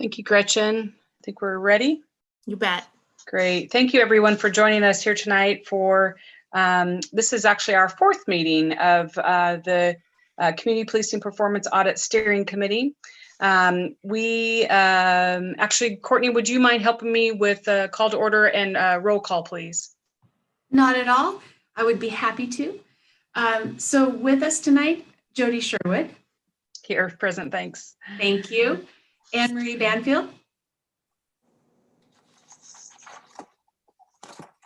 Thank you, Gretchen. I think we're ready. You bet. Great. Thank you, everyone, for joining us here tonight for this is actually our fourth meeting of the Community Policing Performance Audit Steering Committee. Actually, Courtney, would you mind helping me with a call to order and roll call, please? Not at all. I would be happy to. So with us tonight, Jody Sherwood. Here, present, thanks. Thank you. Anne Marie Banfield.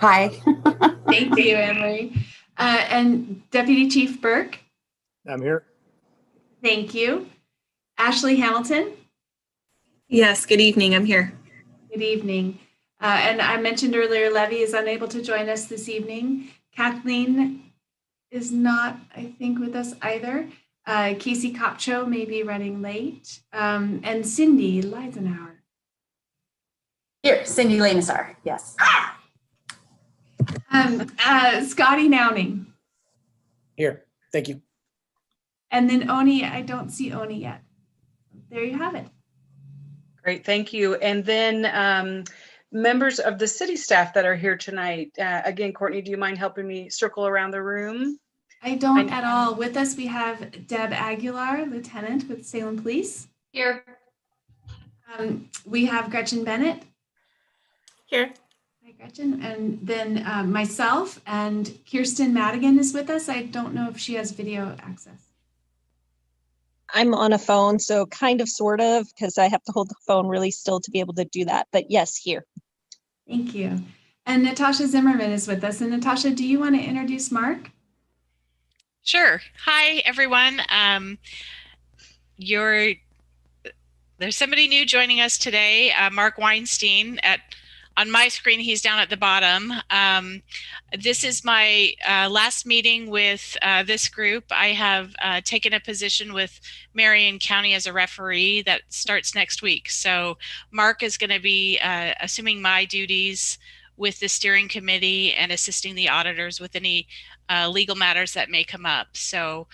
Hi. Thank you, Anne Marie. And Deputy Chief Burke. I'm here. Thank you. Ashley Hamilton. Yes, good evening. I'm here. Good evening. And I mentioned earlier, Levy is unable to join us this evening. Kathleen is not, I think, with us either. Casey Kopcho may be running late. And Cindy Leisenauer. Here, Cindy Lanesar, yes. Scotty Nowning. Here. Thank you. And then Oni, I don't see Oni yet. There you have it. Great, thank you. And then members of the city staff that are here tonight. Again, Courtney, do you mind helping me circle around the room? I don't at all. With us, we have Deb Aguilar, Lieutenant with Salem Police. Here. We have Gretchen Bennett. Here. Hi, Gretchen. And then myself and Kirsten Madigan is with us. I don't know if she has video access. I'm on a phone, so kind of, sort of, because I have to hold the phone really still to be able to do that. But yes, here. Thank you. And Natasha Zimmerman is with us. And Natasha, do you want to introduce Mark? Sure. Hi, everyone. There's somebody new joining us today, Mark Weinstein. On my screen, he's down at the bottom. This is my last meeting with this group. I have taken a position with Marion County as a referee that starts next week. So Mark is going to be assuming my duties with the steering committee and assisting the auditors with any legal matters that may come up. So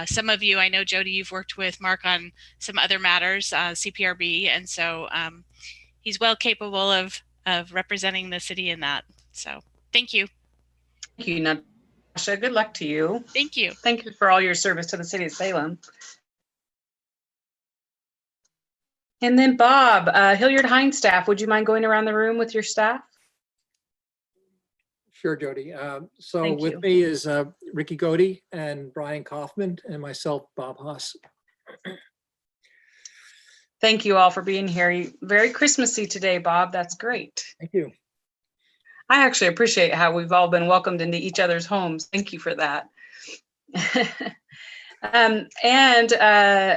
some of you, I know, Jody, you've worked with Mark on some other matters, CPRB, and so he's well capable of representing the city in that. So thank you. Thank you, Natasha. Good luck to you. Thank you. Thank you for all your service to the city of Salem. And then Bob, Hilliard Hines staff, would you mind going around the room with your staff? Sure, Jody. So Thank with you. me is Ricky Godey and Brian Kaufman and myself, Bob Haas. Thank you all for being here. Very Christmassy today, Bob. That's great. Thank you. I actually appreciate how we've all been welcomed into each other's homes. Thank you for that.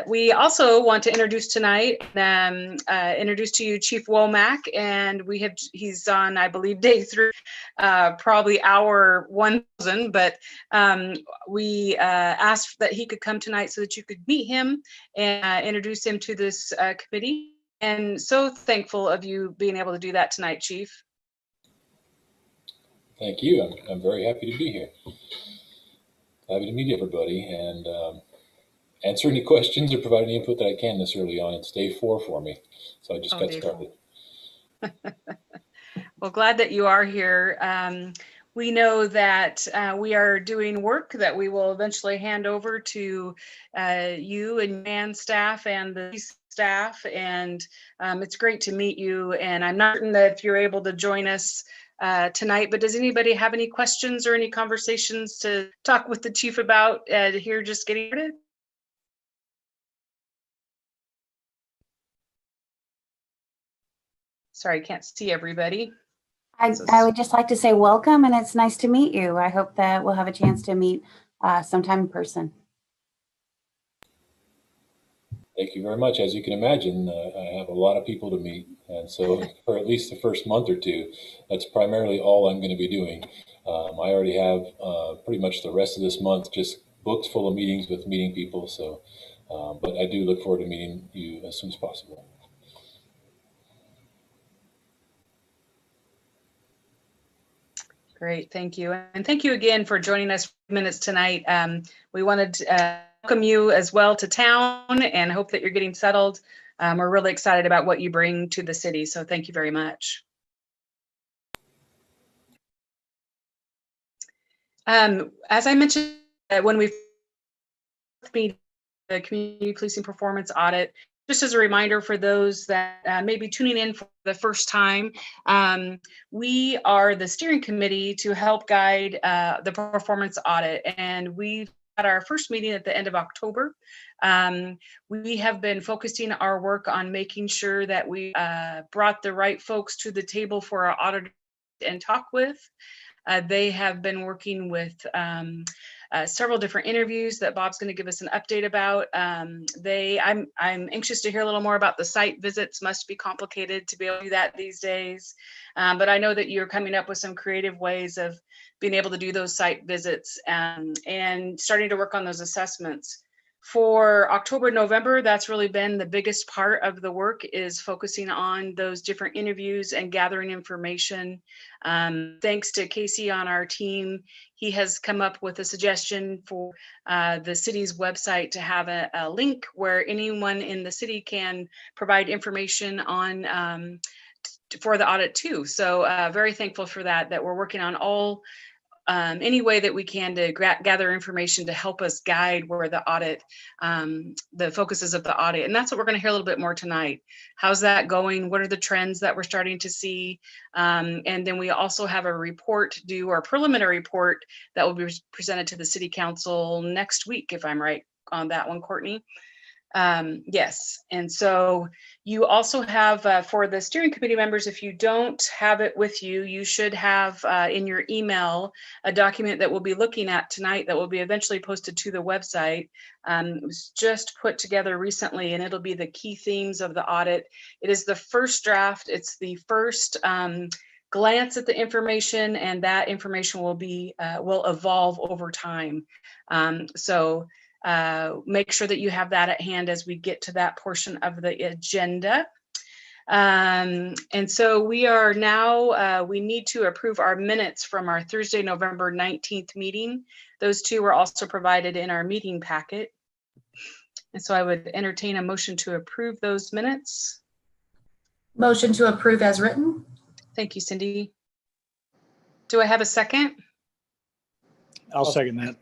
We also want to introduce tonight, introduce to you Chief Womack, and he's on, I believe, day 3, probably hour 1000, but we asked that he could come tonight so that you could meet him and introduce him to this committee. And so thankful of you being able to do that tonight, Chief. Thank you. I'm very happy to be here. Happy to meet everybody and answer any questions or provide any input that I can this early on. It's day 4 for me, so I just got started. Well, glad that you are here. We know that we are doing work that we will eventually hand over to you and your staff and the staff, and it's great to meet you. And I'm not certain that if you're able to join us tonight, but does anybody have any questions or any conversations to talk with the chief about here just getting started? Sorry, I can't see everybody. I would just like to say welcome, and it's nice to meet you. I hope that we'll have a chance to meet sometime in person. Thank you very much. As you can imagine, I have a lot of people to meet. And so for at least the first month or two, that's primarily all I'm going to be doing. I already have pretty much the rest of this month just booked full of meetings with meeting people. So, but I do look forward to meeting you as soon as possible. Great, thank you. And thank you again for joining us for minutes tonight. We wanted to welcome you as well to town and hope that you're getting settled. we're really excited about what you bring to the city. So thank you very much. As I mentioned, when we meet the community policing performance audit, just as a reminder for those that may be tuning in for the first time, we are the steering committee to help guide the performance audit. And we've had our first meeting at the end of October. We have been focusing our work on making sure that we brought the right folks to the table for our auditor and talk with. They have been working with several different interviews that Bob's going to give us an update about. I'm anxious to hear a little more about the site visits. Must be complicated to be able to do that these days. But I know that you're coming up with some creative ways of being able to do those site visits and starting to work on those assessments. For October, November, that's really been the biggest part of the work, is focusing on those different interviews and gathering information. Thanks to Casey on our team, he has come up with a suggestion for the city's website to have a link where anyone in the city can provide information on for the audit too. So very thankful for that we're working on all any way that we can to gather information to help us guide where the audit, the focuses of the audit. And that's what we're going to hear a little bit more tonight. How's that going? What are the trends that we're starting to see? And then we also have a report due, our preliminary report that will be presented to the city council next week, if I'm right on that one, Courtney. Yes, and so you also have for the steering committee members, if you don't have it with you, you should have in your email a document that we'll be looking at tonight that will be eventually posted to the website. It was just put together recently, and it'll be the key themes of the audit. It is the first draft. It's the first glance at the information, and that information will be will evolve over time. So make sure that you have that at hand as we get to that portion of the agenda. And so we are now, we need to approve our minutes from our Thursday, November 19th meeting. Those two were also provided in our meeting packet. And so I would entertain a motion to approve those minutes. Motion to approve as written. Thank you, Cindy. Do I have a second? I'll second that.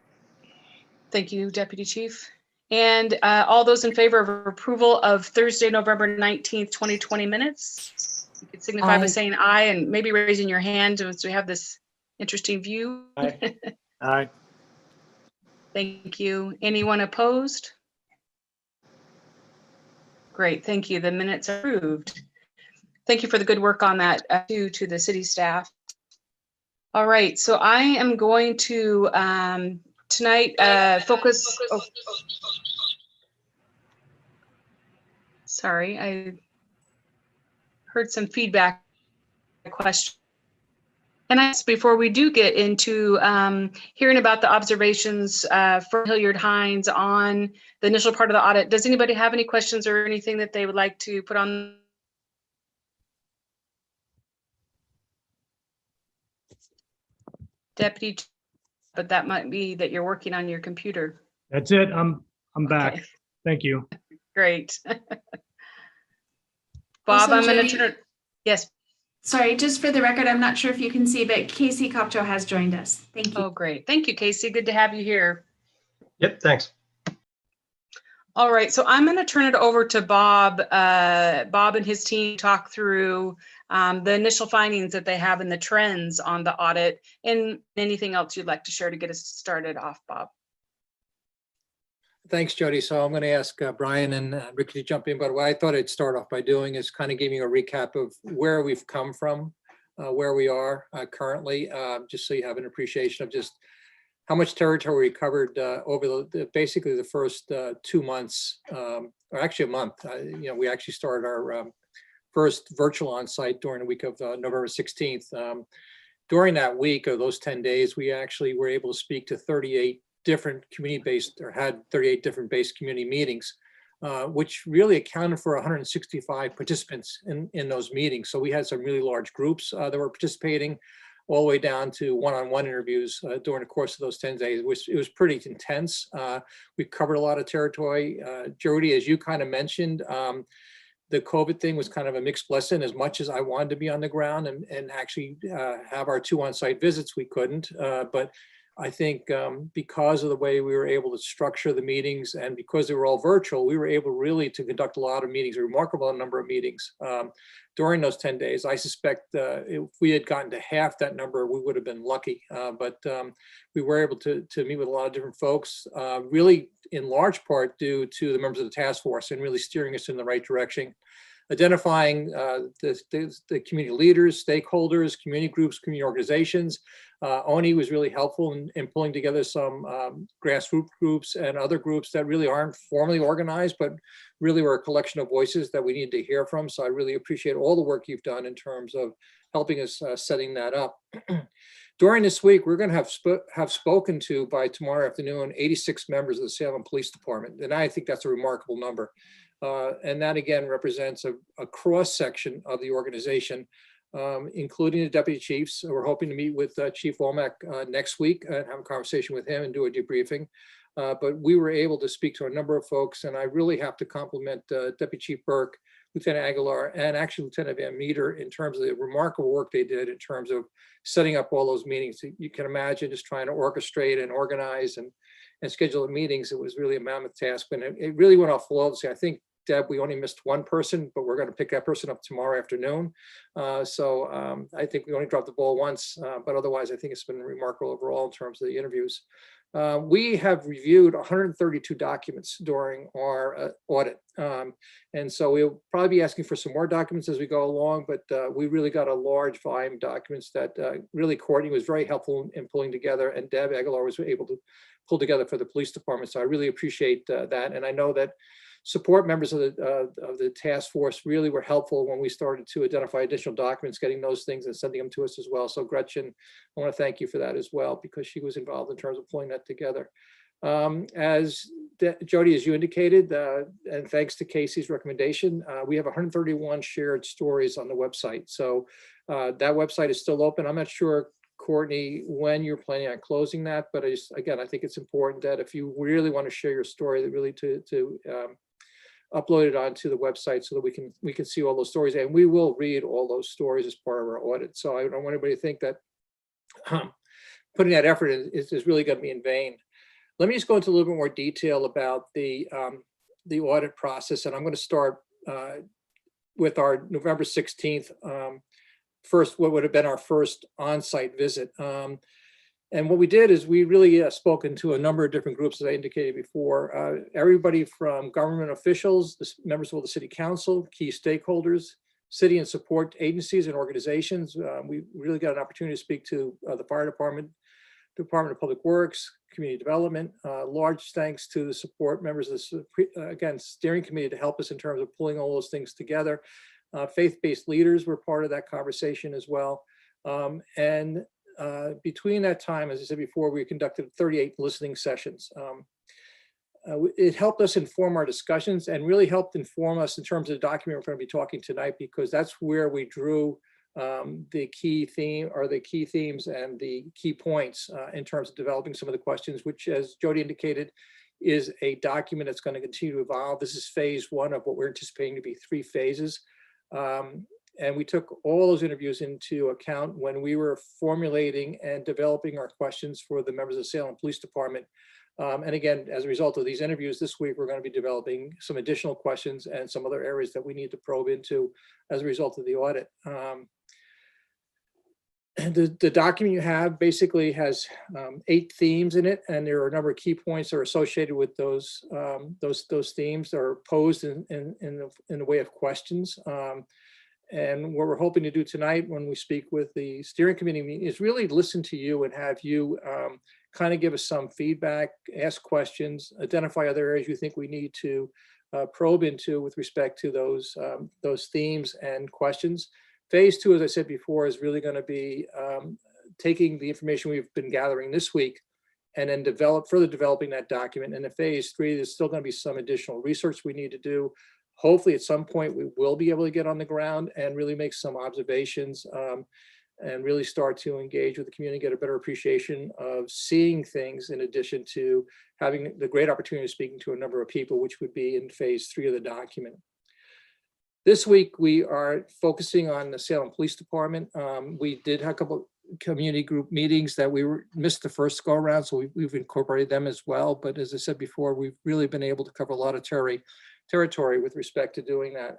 Thank you, Deputy Chief. And all those in favor of approval of Thursday, November 19th, 2020 minutes, you can signify by saying aye and maybe raising your hand so we have this interesting view. Aye. Aye. Thank you. Anyone opposed? Great, thank you. The minutes are approved. Thank you for the good work on that to the city staff. All right, so I am going to tonight focus. Oh. Sorry, I heard some feedback question. And I asked before we do get into hearing about the observations from Hilliard Hines on the initial part of the audit, does anybody have any questions or anything that they would like to put on? Deputy, but that might be that you're working on your computer. That's it. I'm back. Okay. Thank you. Great. Bob, Also, I'm going to Jody, turn it. Yes. Sorry, just for the record, I'm not sure if you can see, but Casey Kopcho has joined us. Thank you. Oh, great. Thank you, Casey. Good to have you here. Yep, thanks. All right, so I'm going to turn it over to Bob. Bob and his team talk through the initial findings that they have and the trends on the audit and anything else you'd like to share to get us started off, Bob. Thanks, Jody. So I'm going to ask Brian and Ricky to jump in, but what I thought I'd start off by doing is kind of giving you a recap of where we've come from, where we are currently, just so you have an appreciation of just how much territory we covered over basically the first 2 months, or actually a month. We actually started our first virtual on-site during the week of November 16th. During that week of those 10 days, we actually were able to speak to 38 different community-based, or had 38 different based community meetings, which really accounted for 165 participants in those meetings. So we had some really large groups that were participating, all the way down to one-on-one interviews during the course of those 10 days. It was pretty intense. We covered a lot of territory. Jody, as you kind of mentioned, the COVID thing was kind of a mixed blessing. As much as I wanted to be on the ground and actually have our 2 on-site visits, we couldn't. But I think because of the way we were able to structure the meetings and because they were all virtual, we were able really to conduct a lot of meetings, a remarkable number of meetings during those 10 days. I suspect if we had gotten to half that number, we would have been lucky. But we were able to meet with a lot of different folks, really in large part due to the members of the task force and really steering us in the right direction. Identifying the community leaders, stakeholders, community groups, community organizations. Oni was really helpful in pulling together some grassroots groups and other groups that really aren't formally organized, but really were a collection of voices that we need to hear from. So I really appreciate all the work you've done in terms of helping us setting that up. During this week, we're going to have spoken to by tomorrow afternoon 86 members of the Salem Police Department, and I think that's a remarkable number. And that again represents a cross section of the organization, including the deputy chiefs. So we're hoping to meet with Chief Womack next week and have a conversation with him and do a debriefing. But we were able to speak to a number of folks, and I really have to compliment Deputy Chief Burke, Lieutenant Aguilar, and actually Lieutenant Van Meter in terms of the remarkable work they did in terms of setting up all those meetings. You can imagine just trying to orchestrate and organize and schedule the meetings. It was really a mammoth task, but it really went off flawlessly. I think, Deb, we only missed one person, but we're going to pick that person up tomorrow afternoon. So I think we only dropped the ball once, but otherwise I think it's been remarkable overall in terms of the interviews. We have reviewed 132 documents during our audit. And so we'll probably be asking for some more documents as we go along, but we really got a large volume of documents that really Courtney was very helpful in pulling together, and Deb Aguilar was able to pull together for the police department. So I really appreciate that. And I know that support members of the task force really were helpful when we started to identify additional documents, getting those things and sending them to us as well. So Gretchen, I want to thank you for that as well, because she was involved in terms of pulling that together. As Jody, as you indicated, and thanks to Casey's recommendation, we have 131 shared stories on the website. So that website is still open. I'm not sure, Courtney, when you're planning on closing that, but again, I think it's important that if you really want to share your story, that really to upload it onto the website so that we can see all those stories, and we will read all those stories as part of our audit. So I don't want anybody to think that putting that effort in is really going to be in vain. Let me just go into a little bit more detail about the audit process, and I'm going to start with our November 16th first, what would have been our first on-site visit. And what we did is we really spoken to a number of different groups, as I indicated before, everybody from government officials, the members of the city council, key stakeholders, city and support agencies and organizations. We really got an opportunity to speak to the fire department, Department of Public Works, community development. Large thanks to the support members of the, again, steering committee to help us in terms of pulling all those things together. Faith-based leaders were part of that conversation as well. And between that time, as I said before, we conducted 38 listening sessions. It helped us inform our discussions and really helped inform us in terms of the document we're going to be talking tonight, because that's where we drew the key theme or the key themes and the key points in terms of developing some of the questions, which, as Jody indicated, is a document that's going to continue to evolve. This is phase one of what we're anticipating to be 3 phases. And we took all those interviews into account when we were formulating and developing our questions for the members of the Salem Police Department. And again, as a result of these interviews this week, we're going to be developing some additional questions and some other areas that we need to probe into as a result of the audit. The document you have basically has 8 themes in it, and there are a number of key points that are associated with those themes that are posed in the way of questions. And what we're hoping to do tonight when we speak with the steering committee is really listen to you and have you kind of give us some feedback, ask questions, identify other areas you think we need to probe into with respect to those themes and questions. Phase 2, as I said before, is really going to be taking the information we've been gathering this week and then further developing that document. And in phase 3, there's still going to be some additional research we need to do. Hopefully at some point we will be able to get on the ground and really make some observations and really start to engage with the community, get a better appreciation of seeing things, in addition to having the great opportunity of speaking to a number of people, which would be in phase 3 of the document. This week, we are focusing on the Salem Police Department. We did have a couple community group meetings that we missed the first go around, so we've incorporated them as well. But as I said before, we've really been able to cover a lot of territory with respect to doing that.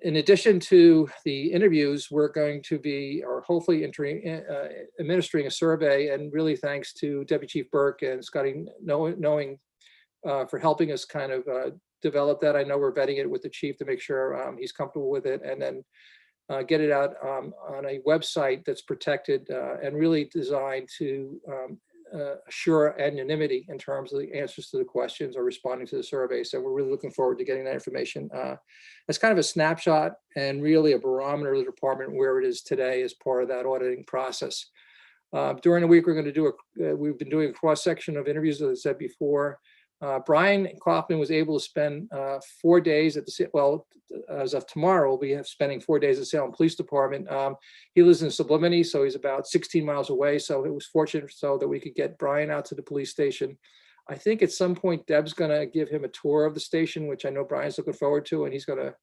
In addition to the interviews, we're going to be, or hopefully administering a survey, and really thanks to Deputy Chief Burke and Scotty knowing for helping us kind of develop that. I know we're vetting it with the chief to make sure he's comfortable with it, and then get it out on a website that's protected and really designed to assure anonymity in terms of the answers to the questions or responding to the survey. So we're really looking forward to getting that information. It's kind of a snapshot and really a barometer of the department where it is today as part of that auditing process. During the week, we're going to do we've been doing a cross section of interviews, as I said before. Brian Kaufman was able to spend 4 days at the, well, as of tomorrow, we'll be spending 4 days at Salem Police Department. He lives in Sublimity, so he's about 16 miles away. So it was fortunate so that we could get Brian out to the police station. I think at some point, Deb's gonna give him a tour of the station, which I know Brian's looking forward to, and he's gonna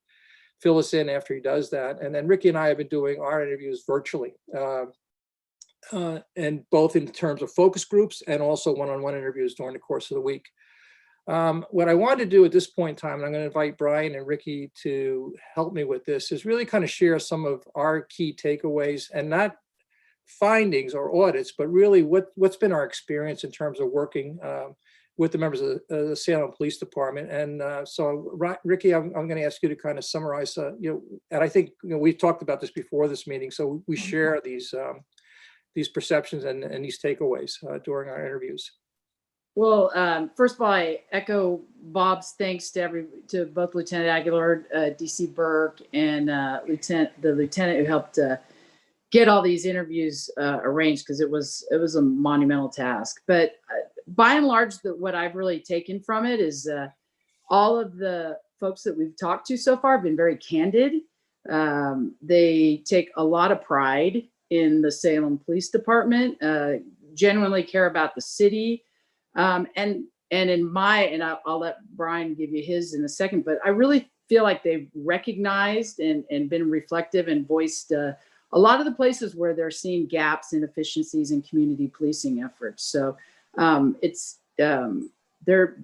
fill us in after he does that. And then Ricky and I have been doing our interviews virtually. And both in terms of focus groups and also one-on-one interviews during the course of the week. What I want to do at this point in time, and I'm going to invite Brian and Ricky to help me with this, is really kind of share some of our key takeaways, and not findings or audits, but really what's been our experience in terms of working with the members of the Salem Police Department. And so, Ricky, I'm going to ask you to kind of summarize, and I think we've talked about this before this meeting, so we share these perceptions and these takeaways during our interviews. Well, first of all, I echo Bob's thanks to both Lieutenant Aguilar, DC Burke, and the lieutenant who helped get all these interviews arranged, because it was a monumental task. But by and large, what I've really taken from it is all of the folks that we've talked to so far have been very candid. They take a lot of pride in the Salem Police Department, genuinely care about the city. And I'll let Brian give you his in a second, but I really feel like they've recognized and been reflective and voiced a lot of the places where they're seeing gaps and efficiencies in community policing efforts. So they're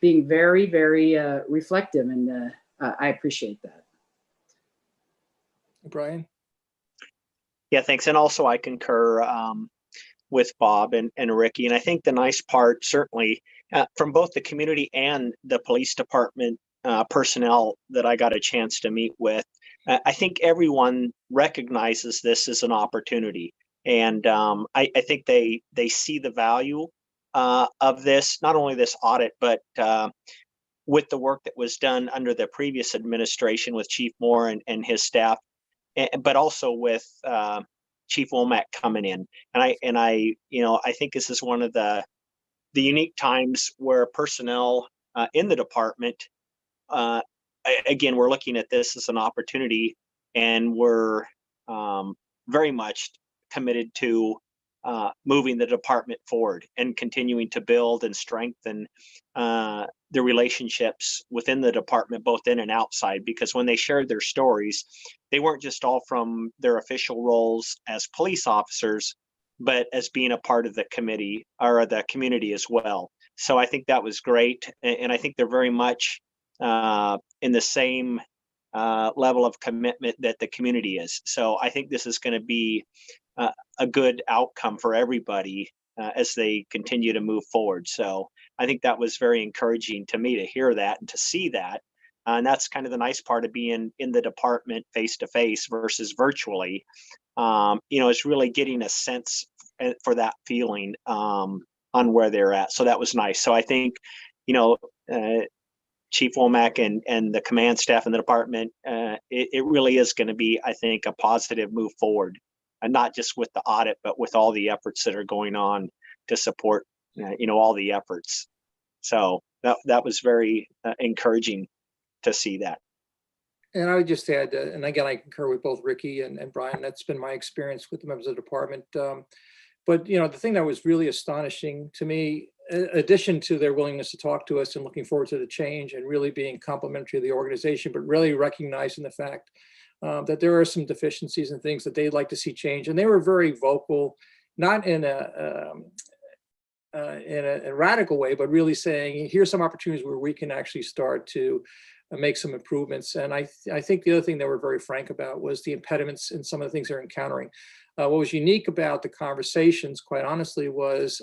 being very, very reflective, and I appreciate that. Brian? Yeah, thanks. And also I concur with Bob and Ricky. And I think the nice part, certainly from both the community and the police department personnel that I got a chance to meet with, I think everyone recognizes this as an opportunity. And I think they see the value of this, not only this audit, but with the work that was done under the previous administration with Chief Moore and his staff, but also with Chief Womack coming in. And I think this is one of the unique times where personnel in the department, again, we're looking at this as an opportunity, and we're very much committed to moving the department forward and continuing to build and strengthen the relationships within the department, both in and outside, because when they shared their stories, they weren't just all from their official roles as police officers, but as being a part of the committee or the community as well. So I think that was great. And I think they're very much in the same level of commitment that the community is. So I think this is going to be a good outcome for everybody as they continue to move forward. So I think that was very encouraging to me to hear that and to see that. And that's kind of the nice part of being in the department face to face versus virtually. It's really getting a sense for that feeling on where they're at. So that was nice. So I think, Chief Womack and the command staff in the department, it really is going to be, I think, a positive move forward, and not just with the audit, but with all the efforts that are going on to support, all the efforts. So that was very encouraging to see that. And I would just add, and again, I concur with both Ricky and Brian. That's been my experience with the members of the department. But the thing that was really astonishing to me, addition to their willingness to talk to us and looking forward to the change and really being complimentary of the organization, but really recognizing the fact that there are some deficiencies and things that they'd like to see change. And they were very vocal, not in a radical way, but really saying, here's some opportunities where we can actually start to make some improvements. And I think the other thing they were very frank about was the impediments in some of the things they're encountering. What was unique about the conversations, quite honestly, was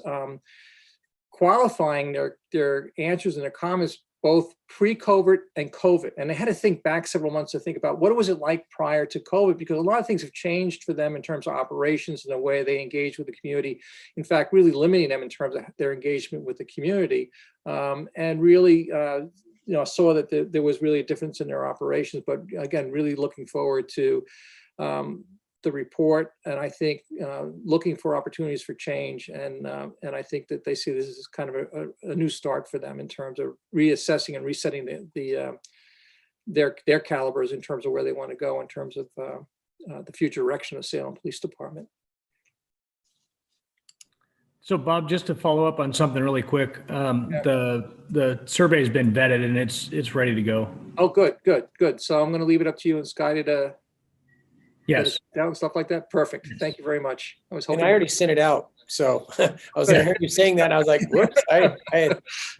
qualifying their answers and their comments, both pre-COVID and COVID. And they had to think back several months to think about what was it like prior to COVID, because a lot of things have changed for them in terms of operations and the way they engage with the community. In fact, really limiting them in terms of their engagement with the community, and really saw that there was really a difference in their operations. But again, really looking forward to the report, and I think looking for opportunities for change, and I think that they see this as kind of a new start for them in terms of reassessing and resetting their calibers in terms of where they want to go in terms of the future direction of Salem Police Department. So Bob, just to follow up on something really quick, the survey has been vetted and it's ready to go. Oh, good. So I'm going to leave it up to you and Scotty to yes, down stuff like that. Perfect. Thank you very much. I was hoping. And I already sent it out. So I heard you saying that. And I was like, whoops,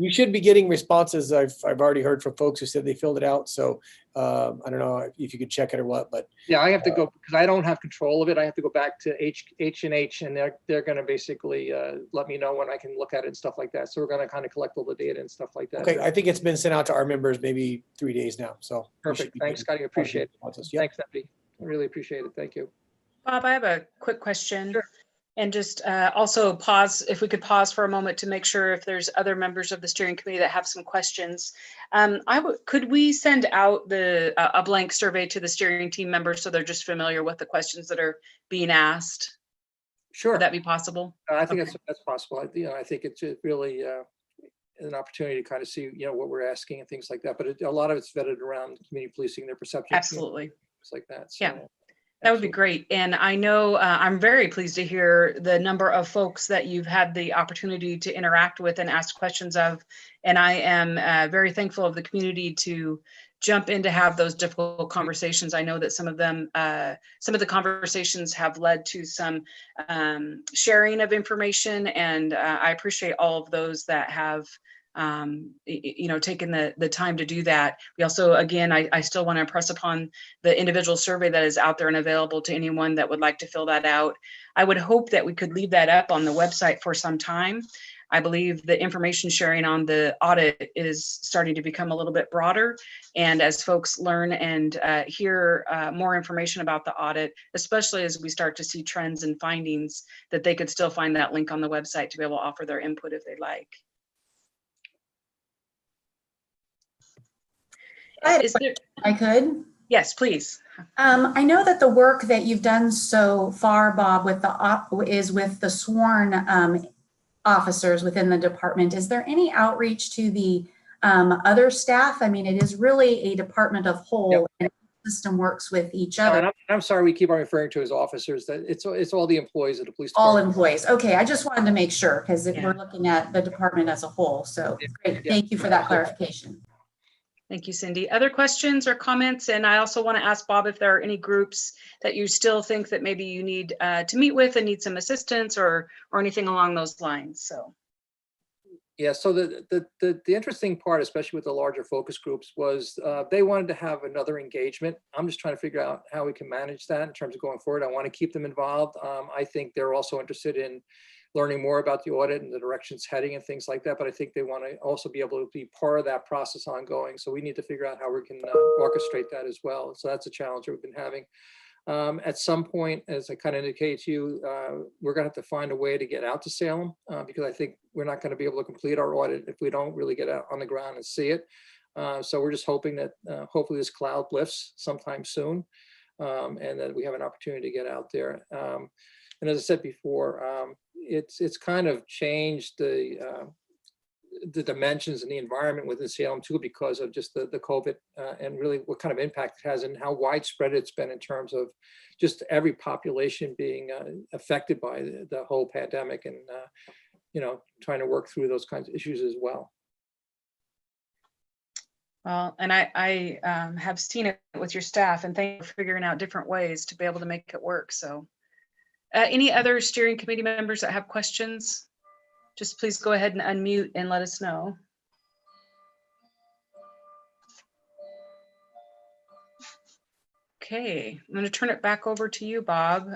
you should be getting responses. I've already heard from folks who said they filled it out. So I don't know if you could check it or what, but yeah, I have to go because I don't have control of it. I have to go back to H&H, and they're going to basically let me know when I can look at it and stuff like that. So we're going to kind of collect all the data and stuff like that. Okay, I think it's been sent out to our members maybe 3 days now. So perfect. Thanks, Scotty. Appreciate it. Yep. Thanks, Deputy. I really appreciate it. Thank you. Bob, I have a quick question. Sure. And just also pause, if we could pause for a moment to make sure if there's other members of the steering committee that have some questions. Could we send out a blank survey to the steering team members so they're just familiar with the questions that are being asked? Sure. Would that be possible? I think that's possible. I think it's really an opportunity to kind of see, what we're asking and things like that. But a lot of it's vetted around community policing, their perception. Absolutely. Things like that. So. Yeah. That would be great. And I know I'm very pleased to hear the number of folks that you've had the opportunity to interact with and ask questions of. And I am very thankful of the community to jump in to have those difficult conversations. I know that some of the conversations have led to some sharing of information. And I appreciate all of those that have taken the time to do that. We also, again, I still want to impress upon the individual survey that is out there and available to anyone that would like to fill that out. I would hope that we could leave that up on the website for some time. I believe the information sharing on the audit is starting to become a little bit broader. And as folks learn and hear more information about the audit, especially as we start to see trends and findings, that they could still find that link on the website to be able to offer their input if they'd like. I could. Yes, please. I know that the work that you've done so far, Bob, is with the sworn officers within the department. Is there any outreach to the other staff? I mean, it is really a department of whole, yep. And the system works with each other. And I'm sorry, we keep on referring to as officers. That it's all the employees of the police department. All employees. Okay, I just wanted to make sure because we're looking at the department as a whole. So great. Yeah. Thank you for that clarification. Thank you, Cindy. Other questions or comments? And I also want to ask Bob if there are any groups that you still think that maybe you need to meet with and need some assistance or anything along those lines. So. Yeah, so the interesting part, especially with the larger focus groups, was they wanted to have another engagement. I'm just trying to figure out how we can manage that in terms of going forward. I want to keep them involved. I think they're also interested in learning more about the audit and the direction it's heading and things like that. But I think they want to also be able to be part of that process ongoing. So we need to figure out how we can orchestrate that as well. So that's a challenge that we've been having. At some point, as I kind of indicated to you, we're going to have to find a way to get out to Salem because I think we're not going to be able to complete our audit if we don't really get out on the ground and see it. So we're just hoping that hopefully this cloud lifts sometime soon and that we have an opportunity to get out there. And as I said before, it's kind of changed the dimensions and the environment within Salem too, because of just the COVID and really what kind of impact it has and how widespread it's been in terms of just every population being affected by the whole pandemic. And trying to work through those kinds of issues as well. Well, and I have seen it with your staff, and thank you for figuring out different ways to be able to make it work. So any other steering committee members that have questions, just please go ahead and unmute and let us know. Okay, I'm going to turn it back over to you, Bob.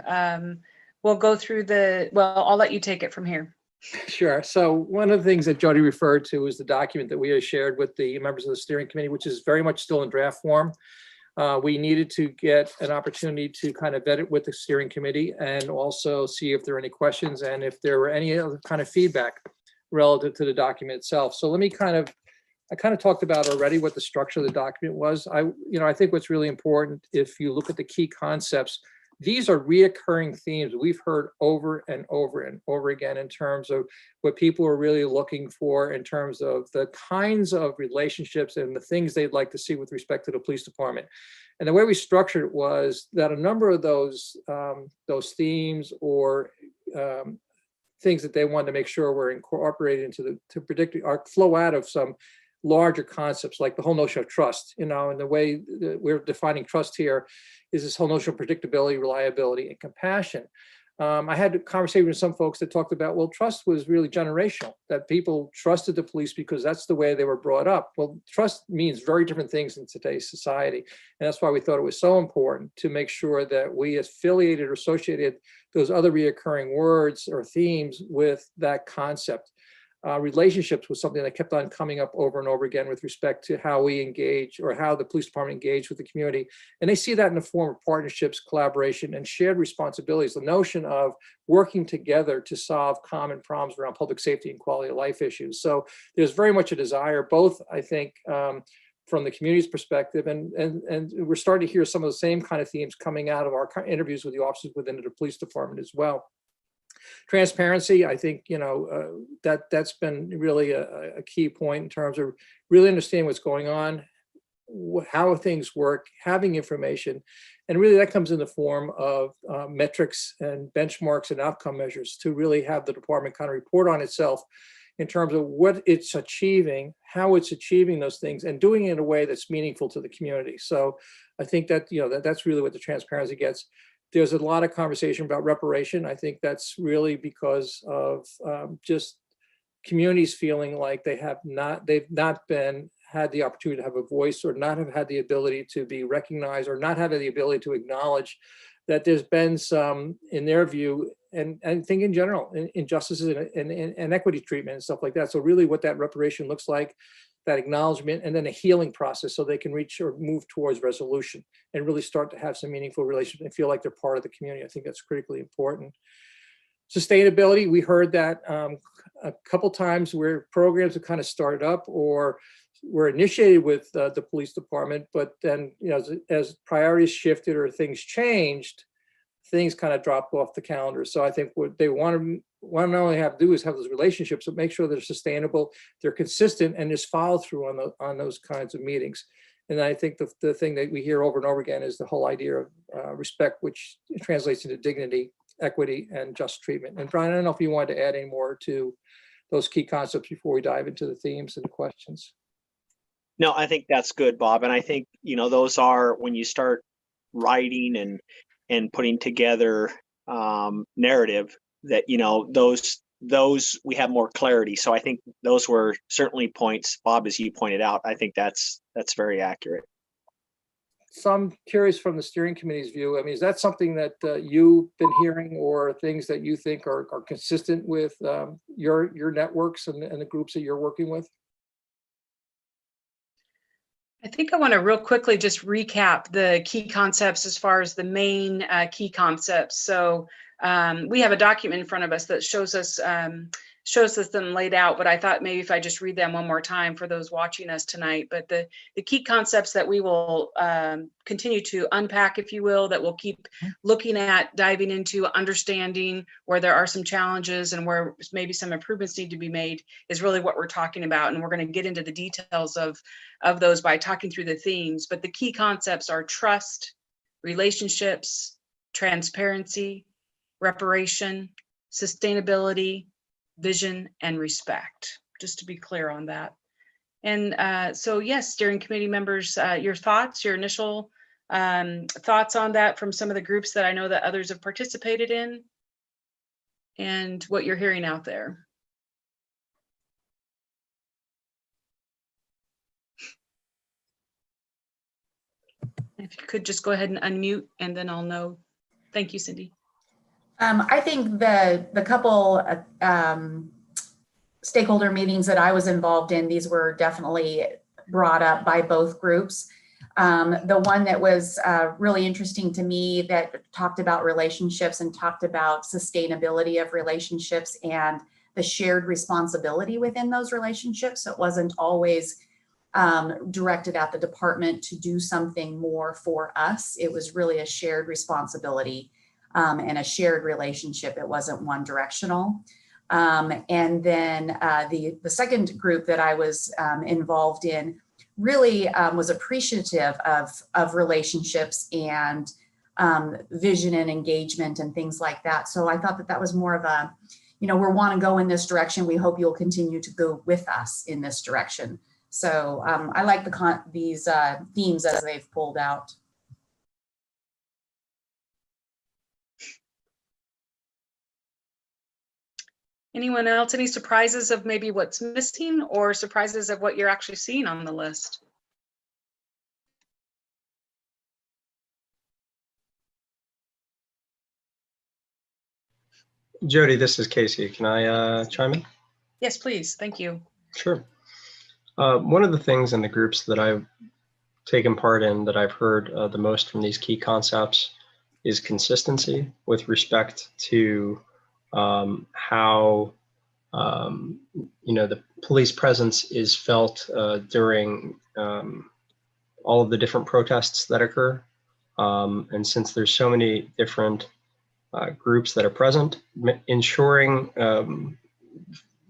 We'll go through well, I'll let you take it from here. Sure. So one of the things that Jody referred to is the document that we have shared with the members of the steering committee, which is very much still in draft form. We needed to get an opportunity to kind of vet it with the steering committee and also see if there are any questions and if there were any other kind of feedback relative to the document itself. So let me I kind of talked about already what the structure of the document was. I think what's really important, if you look at the key concepts, these are reoccurring themes we've heard over and over and over again in terms of what people are really looking for in terms of the kinds of relationships and the things they'd like to see with respect to the police department. And the way we structured it was that a number of those themes or things that they wanted to make sure were incorporated into to predict or flow out of some larger concepts, like the whole notion of trust, and the way that we're defining trust here is this whole notion of predictability, reliability, and compassion. I had a conversation with some folks that talked about, well, trust was really generational, that people trusted the police because that's the way they were brought up. Well, trust means very different things in today's society. And that's why we thought it was so important to make sure that we affiliated or associated those other reoccurring words or themes with that concept. Relationships was something that kept on coming up over and over again with respect to how we engage or how the police department engaged with the community. And they see that in the form of partnerships, collaboration, and shared responsibilities. The notion of working together to solve common problems around public safety and quality of life issues. So there's very much a desire, both, I think, from the community's perspective, and we're starting to hear some of the same kind of themes coming out of our interviews with the officers within the police department as well. Transparency, I think, that's been really a key point in terms of really understanding what's going on, how things work, having information, and really that comes in the form of metrics and benchmarks and outcome measures to really have the department kind of report on itself in terms of what it's achieving, how it's achieving those things, and doing it in a way that's meaningful to the community. So I think that, that's really what the transparency gets. There's a lot of conversation about reparation. I think that's really because of just communities feeling like they've not had the opportunity to have a voice, or not have had the ability to be recognized, or not having the ability to acknowledge that there's been some, in their view, and I think in general, injustices and equity treatment and stuff like that. So really what that reparation looks like, that acknowledgement, and then a healing process so they can reach or move towards resolution and really start to have some meaningful relationship and feel like they're part of the community. I think that's critically important. Sustainability, we heard that a couple times where programs have kind of started up or were initiated with the police department, but then, as priorities shifted or things changed, things kind of dropped off the calendar. So I think what they want to not only have to do is have those relationships, but make sure they're sustainable, they're consistent, and there's follow through on those kinds of meetings. And I think the thing that we hear over and over again is the whole idea of respect, which translates into dignity, equity, and just treatment. And Brian, I don't know if you wanted to add any more to those key concepts before we dive into the themes and the questions. No, I think that's good, Bob. And I think, those are, when you start writing and putting together narrative, that, those we have more clarity. So I think those were certainly points, Bob, as you pointed out. I think that's very accurate. So I'm curious from the steering committee's view, I mean, is that something that you've been hearing, or things that you think are consistent with your networks and the groups that you're working with? I think I want to real quickly just recap the key concepts as far as the main key concepts. So we have a document in front of us that shows us them laid out, but I thought maybe if I just read them one more time for those watching us tonight. But the key concepts that we will continue to unpack, if you will, that we'll keep looking at, diving into, understanding where there are some challenges and where maybe some improvements need to be made, is really what we're talking about. And we're going to get into the details of those by talking through the themes. But the key concepts are trust, relationships, transparency, reparation, sustainability, vision, and respect, just to be clear on that. And so yes, steering committee members, your thoughts, your initial thoughts on that from some of the groups that I know that others have participated in, and what you're hearing out there. If you could just go ahead and unmute, and then I'll know. Thank you, Cindy. I think the couple stakeholder meetings that I was involved in, these were definitely brought up by both groups. The one that was really interesting to me that talked about relationships and talked about sustainability of relationships and the shared responsibility within those relationships. So it wasn't always directed at the department to do something more for us. It was really a shared responsibility and a shared relationship. It wasn't one directional. And then the second group that I was involved in really was appreciative of relationships and vision and engagement and things like that. So I thought that that was more of a, we want to go in this direction. We hope you'll continue to go with us in this direction. So I like these themes as they've pulled out. Anyone else? Any surprises of maybe what's missing, or surprises of what you're actually seeing on the list? Jody, this is Casey. Can I chime in? Yes, please. Thank you. Sure. One of the things in the groups that I've taken part in that I've heard the most from these key concepts is consistency with respect to how the police presence is felt during all of the different protests that occur. And since there's so many different groups that are present, ensuring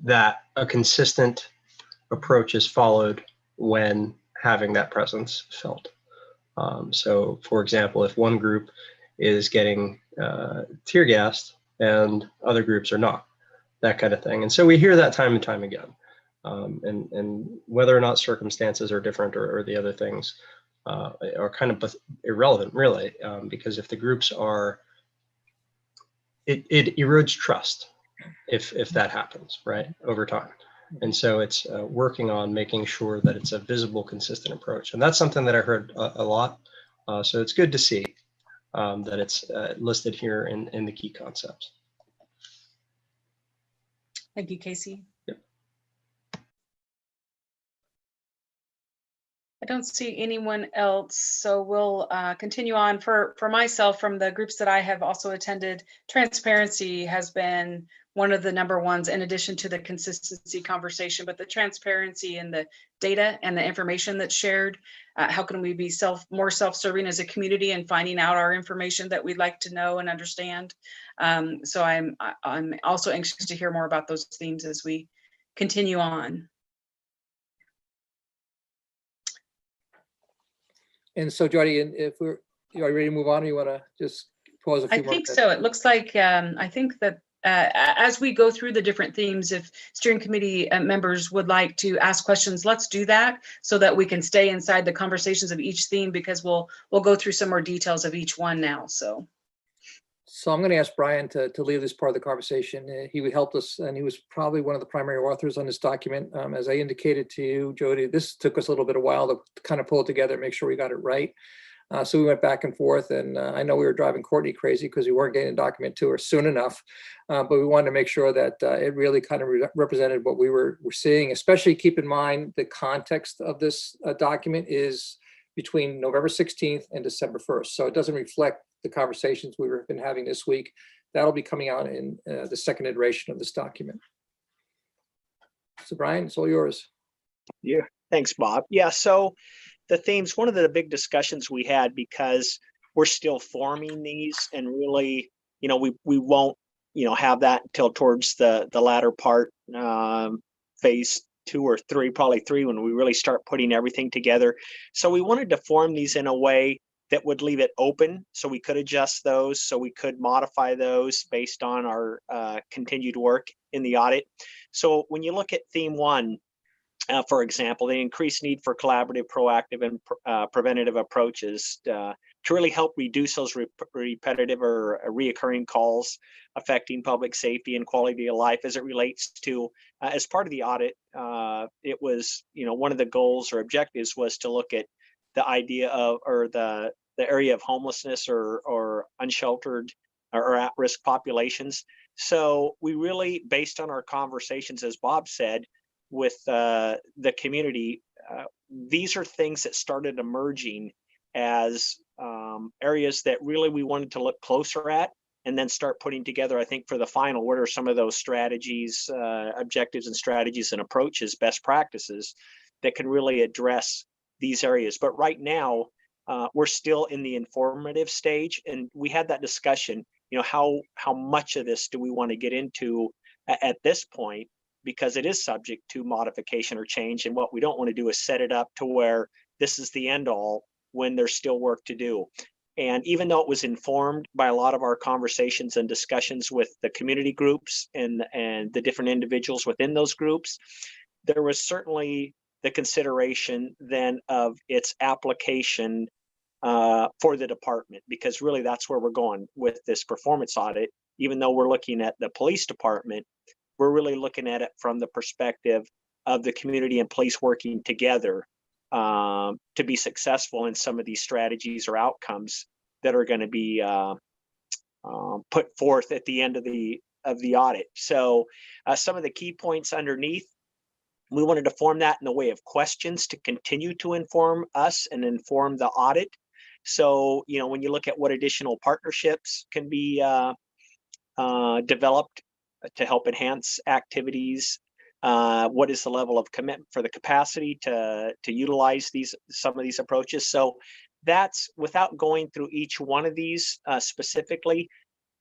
that a consistent approach is followed when having that presence felt. So for example, if one group is getting tear gassed and other groups are not, that kind of thing. And so we hear that time and time again. And whether or not circumstances are different or the other things are kind of irrelevant, really, because if the groups are, it erodes trust if that happens, right, over time. And so it's working on making sure that it's a visible, consistent approach. And that's something that I heard a lot. So it's good to see that it's listed here in the key concepts. Thank you, Casey. Yep. I don't see anyone else, so we'll continue on. For myself, from the groups that I have also attended, transparency has been one of the number ones, in addition to the consistency conversation, but the transparency in the data and the information that's shared. How can we be more self-serving as a community and finding out our information that we'd like to know and understand? So I'm also anxious to hear more about those themes as we continue on. And so, Jody, if are you ready to move on, or you want to just pause a few more? I think so. It looks like I think that as we go through the different themes, if steering committee members would like to ask questions, let's do that so that we can stay inside the conversations of each theme, because we'll go through some more details of each one now. So I'm going to ask Brian to lead this part of the conversation. He helped us, and he was probably one of the primary authors on this document. As I indicated to you, Jody, this took us a little bit of a while to kind of pull it together and make sure we got it right. So we went back and forth, and I know we were driving Courtney crazy because we weren't getting a document to her soon enough. But we wanted to make sure that it really kind of represented what we were seeing. Especially keep in mind the context of this document is between November 16th and December 1st. So it doesn't reflect the conversations we've been having this week. That'll be coming out in the second iteration of this document. So Brian, it's all yours. Yeah, thanks, Bob. Yeah, so the themes, one of the big discussions we had, because we're still forming these, and really, we won't, have that until towards the latter part, phase 2 or 3, probably 3, when we really start putting everything together. So we wanted to form these in a way that would leave it open, so we could adjust those, so we could modify those based on our continued work. in the audit. So when you look at theme 1, for example, the increased need for collaborative, proactive, and preventative approaches to really help reduce those repetitive or reoccurring calls affecting public safety and quality of life as it relates to, as part of the audit, it was, one of the goals or objectives was to look at the idea of, or the area of homelessness or unsheltered or at-risk populations. So we really, based on our conversations, as Bob said, with the community, these are things that started emerging as areas that really we wanted to look closer at, and then start putting together, I think, for the final, what are some of those strategies, objectives and strategies and approaches, best practices that can really address these areas. But right now, we're still in the informative stage, and we had that discussion, how much of this do we want to get into at this point, because it is subject to modification or change. And what we don't want to do is set it up to where this is the end all when there's still work to do. And even though it was informed by a lot of our conversations and discussions with the community groups and the different individuals within those groups, there was certainly the consideration then of its application for the department, because really that's where we're going with this performance audit. Even though we're looking at the police department, we're really looking at it from the perspective of the community and police working together to be successful in some of these strategies or outcomes that are going to be put forth at the end of the audit. So some of the key points underneath, we wanted to form that in the way of questions to continue to inform us and inform the audit. So, when you look at what additional partnerships can be developed to help enhance activities, what is the level of commitment for the capacity to utilize some of these approaches. So that's, without going through each one of these specifically,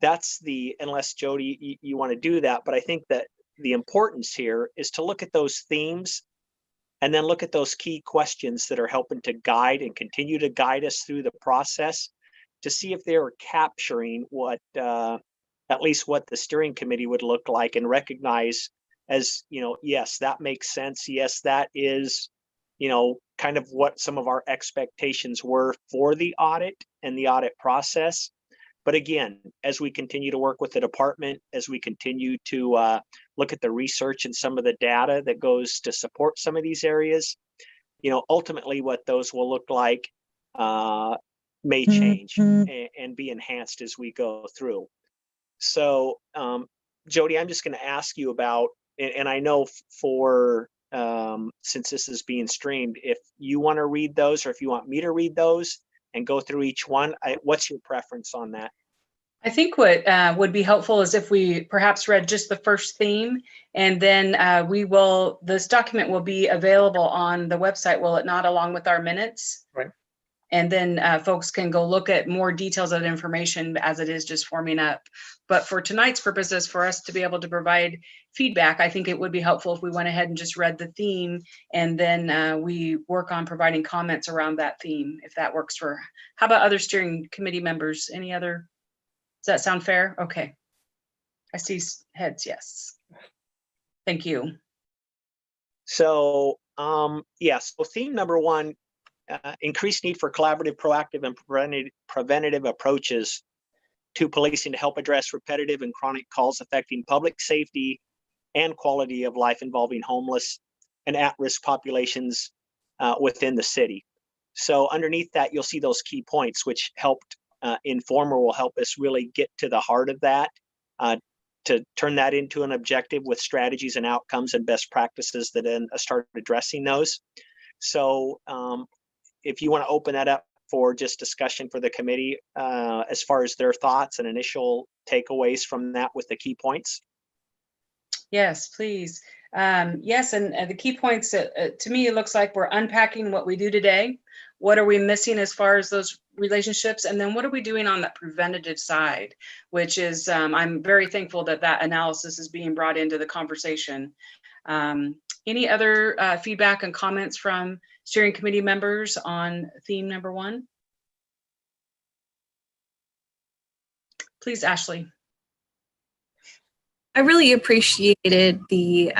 that's unless Jody, you want to do that, but I think that the importance here is to look at those themes and then look at those key questions that are helping to guide and continue to guide us through the process to see if they're capturing what, at least what the steering committee would look like, and recognize as, yes, that makes sense. Yes, that is, kind of what some of our expectations were for the audit and the audit process. But again, as we continue to work with the department, as we continue to look at the research and some of the data that goes to support some of these areas, ultimately what those will look like may change and be enhanced as we go through. So, Jody, I'm just going to ask you about, and I know since this is being streamed, if you want to read those or if you want me to read those and go through each one, what's your preference on that? I think what would be helpful is if we perhaps read just the first theme, and then this document will be available on the website, will it not, along with our minutes? Right. And then folks can go look at more details of the information as it is just forming up. But for tonight's purposes, for us to be able to provide feedback, I think it would be helpful if we went ahead and just read the theme, and then we work on providing comments around that theme, if that works for, how about other steering committee members? Any other? Does that sound fair? Okay. I see heads, yes. Thank you. So, yes, so theme number 1, increased need for collaborative, proactive, and preventative approaches to policing to help address repetitive and chronic calls affecting public safety and quality of life involving homeless and at-risk populations within the city. So underneath that, you'll see those key points, which helped inform or will help us really get to the heart of that, to turn that into an objective with strategies and outcomes and best practices that then start addressing those. So if you want to open that up for just discussion for the committee as far as their thoughts and initial takeaways from that with the key points. Yes, please. Yes, and the key points, to me, it looks like we're unpacking what we do today. What are we missing as far as those relationships? And then what are we doing on that preventative side, which is, I'm very thankful that that analysis is being brought into the conversation. Any other feedback and comments from steering committee members on theme number 1? Please, Ashley. I really appreciated the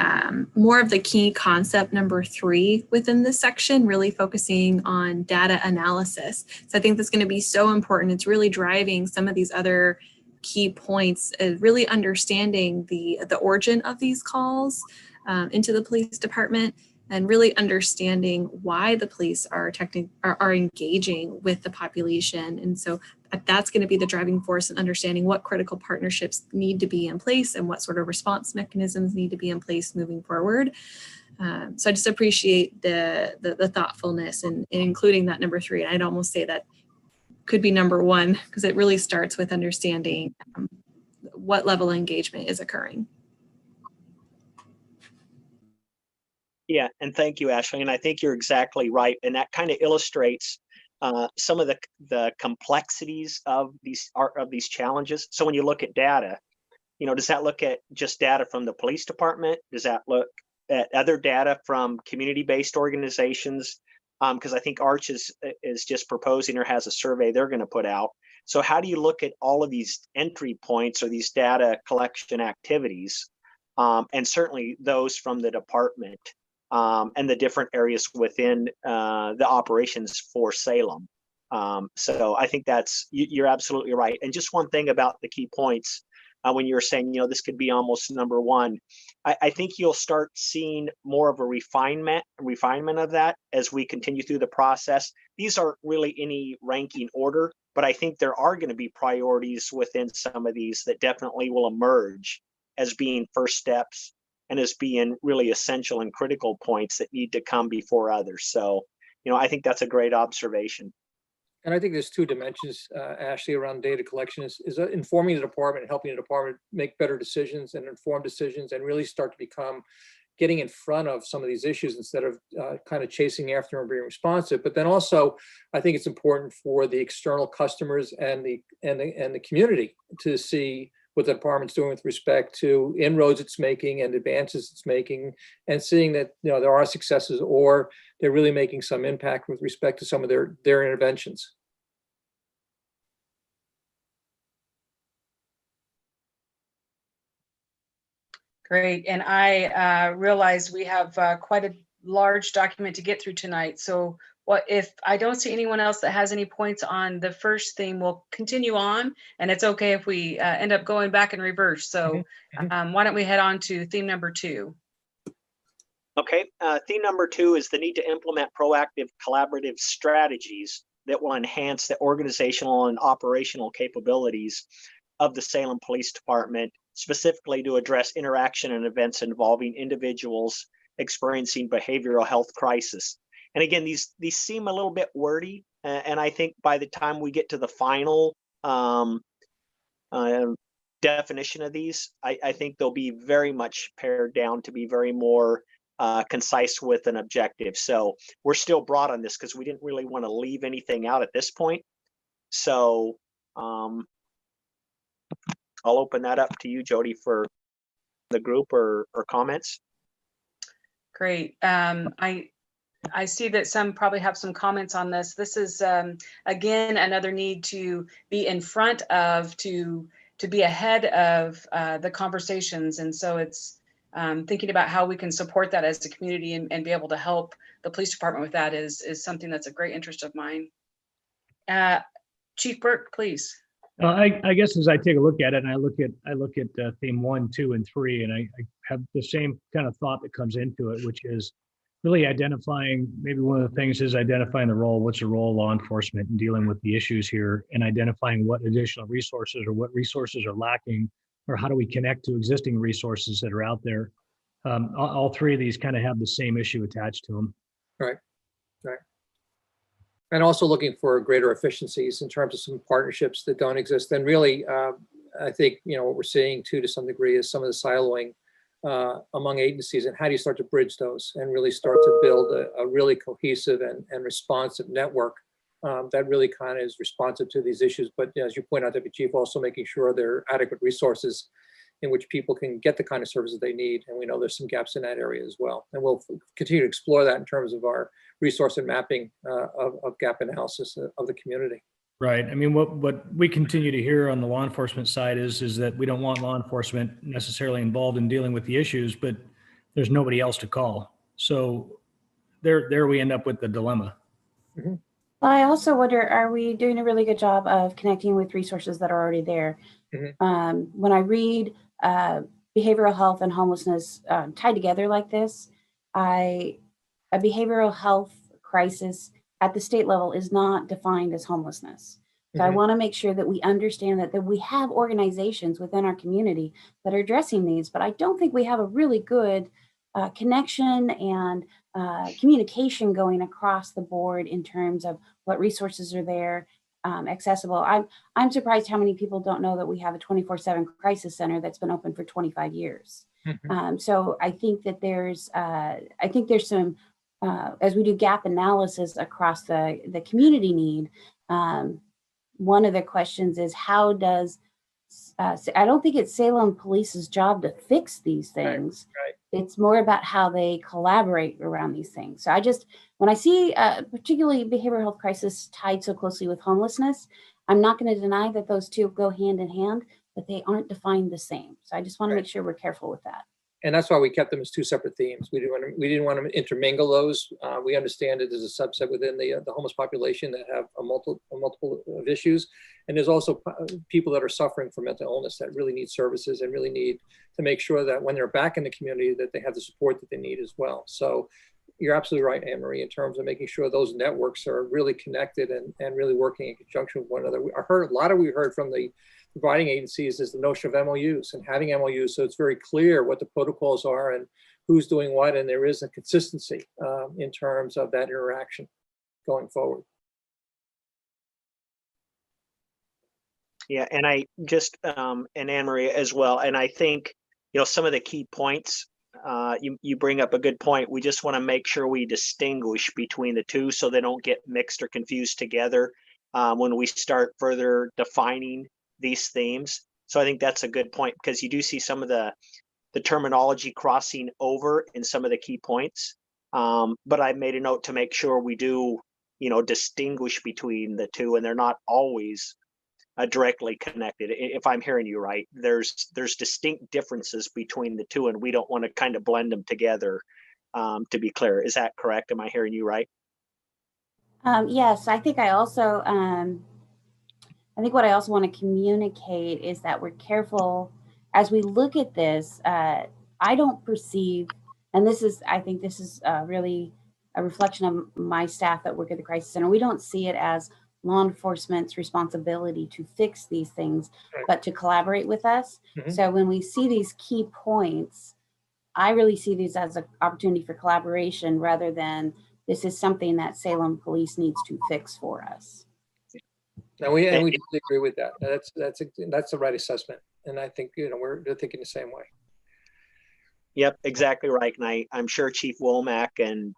more of the key concept number 3 within this section, really focusing on data analysis. So I think that's going to be so important. It's really driving some of these other key points, really understanding the origin of these calls into the police department, and really understanding why the police are engaging with the population. And so that's going to be the driving force in understanding what critical partnerships need to be in place and what sort of response mechanisms need to be in place moving forward. So I just appreciate the thoughtfulness in including that number 3. And I'd almost say that could be number 1, because it really starts with understanding what level of engagement is occurring. Yeah, and thank you, Ashley. And I think you're exactly right. And that kind of illustrates some of the complexities of these challenges. So when you look at data, does that look at just data from the police department? Does that look at other data from community-based organizations? Because I think Arch is just proposing or has a survey they're going to put out. So how do you look at all of these entry points or these data collection activities, and certainly those from the department? And the different areas within the operations for Salem. So I think you're absolutely right. And just one thing about the key points, when you were saying, this could be almost number 1, I think you'll start seeing more of a refinement of that as we continue through the process. These aren't really any ranking order, but I think there are going to be priorities within some of these that definitely will emerge as being first steps and as being really essential and critical points that need to come before others. So, I think that's a great observation. And I think there's 2 dimensions, Ashley, around data collection is informing the department and helping the department make better decisions and informed decisions and really start to getting in front of some of these issues instead of kind of chasing after them and being responsive. But then also, I think it's important for the external customers and the community to see what the department's doing with respect to inroads it's making and advances it's making, and seeing that there are successes or they're really making some impact with respect to some of their interventions. Great. And I realize we have quite a large document to get through tonight. So if I don't see anyone else that has any points on the first theme, we'll continue on. And it's okay if we end up going back in reverse. So why don't we head on to theme number 2? Okay. Theme number 2 is the need to implement proactive collaborative strategies that will enhance the organizational and operational capabilities of the Salem Police Department, specifically to address interaction and events involving individuals experiencing behavioral health crisis. And again, these seem a little bit wordy, and I think by the time we get to the final definition of these, I think they'll be very much pared down to be very more concise with an objective. So we're still broad on this because we didn't really want to leave anything out at this point. So I'll open that up to you, Jody, for the group or comments. Great. I see that some probably have some comments on this. This is, again, another need to be in front of, to be ahead of the conversations. And so it's thinking about how we can support that as a community and be able to help the police department with that is something that's a great interest of mine. Chief Burke, please. I guess as I take a look at it, and I look at theme 1, 2, and 3, and I have the same kind of thought that comes into it, which is really identifying, maybe one of the things is identifying the role, what's the role of law enforcement in dealing with the issues here, and identifying what additional resources or what resources are lacking, or how do we connect to existing resources that are out there. All 3 of these kind of have the same issue attached to them. Right. And also looking for greater efficiencies in terms of some partnerships that don't exist. And really, I think, what we're seeing too, to some degree, is some of the siloing among agencies, and how do you start to bridge those and really start to build a really cohesive and responsive network that really kind of is responsive to these issues. But as you point out, Deputy Chief, also making sure there are adequate resources in which people can get the kind of services they need. And we know there's some gaps in that area as well. And we'll continue to explore that in terms of our resource and mapping of gap analysis of the community. Right. I mean, what we continue to hear on the law enforcement side is that we don't want law enforcement necessarily involved in dealing with the issues, but there's nobody else to call. So there we end up with the dilemma. I also wonder, are we doing a really good job of connecting with resources that are already there? When I read behavioral health and homelessness tied together like this, a behavioral health crisis at the state level is not defined as homelessness. So I want to make sure that we understand that we have organizations within our community that are addressing these, but I don't think we have a really good connection and communication going across the board in terms of what resources are there, accessible. I'm surprised how many people don't know that we have a 24/7 crisis center that's been open for 25 years. So I think that there's some, as we do gap analysis across the community need, one of the questions is how does, I don't think it's Salem Police's job to fix these things. Right. It's more about how they collaborate around these things. So when I see particularly behavioral health crisis tied so closely with homelessness, I'm not going to deny that those two go hand in hand, but they aren't defined the same. So I just want to make sure we're careful with that. And that's why we kept them as two separate themes. We didn't want to intermingle those. We understand it as a subset within the homeless population that have a multiple of issues. And there's also people that are suffering from mental illness that really need services and really need to make sure that when they're back in the community that they have the support that they need as well. So you're absolutely right, Anne Marie, in terms of making sure those networks are really connected and really working in conjunction with one another. We heard from the providing agencies is the notion of MOUs and having MOUs, so it's very clear what the protocols are and who's doing what, and there is a consistency in terms of that interaction going forward. Yeah, and I just and Anne Marie as well, and I think some of the key points you bring up a good point. We just want to make sure we distinguish between the two so they don't get mixed or confused together when we start further defining these themes. So I think that's a good point because you do see some of the terminology crossing over in some of the key points. But I made a note to make sure we do, distinguish between the two, and they're not always directly connected. If I'm hearing you right, there's distinct differences between the two, and we don't want to kind of blend them together. To be clear, is that correct? Am I hearing you right? Yes, I think what I also want to communicate is that we're careful as we look at this. I don't perceive, and I think this is really a reflection of my staff that work at the Crisis Center. We don't see it as law enforcement's responsibility to fix these things, but to collaborate with us. So when we see these key points, I really see these as an opportunity for collaboration rather than this is something that Salem Police needs to fix for us. And we definitely agree with that. That's the right assessment, and I think we're thinking the same way. Yep, exactly right. And I'm sure Chief Womack and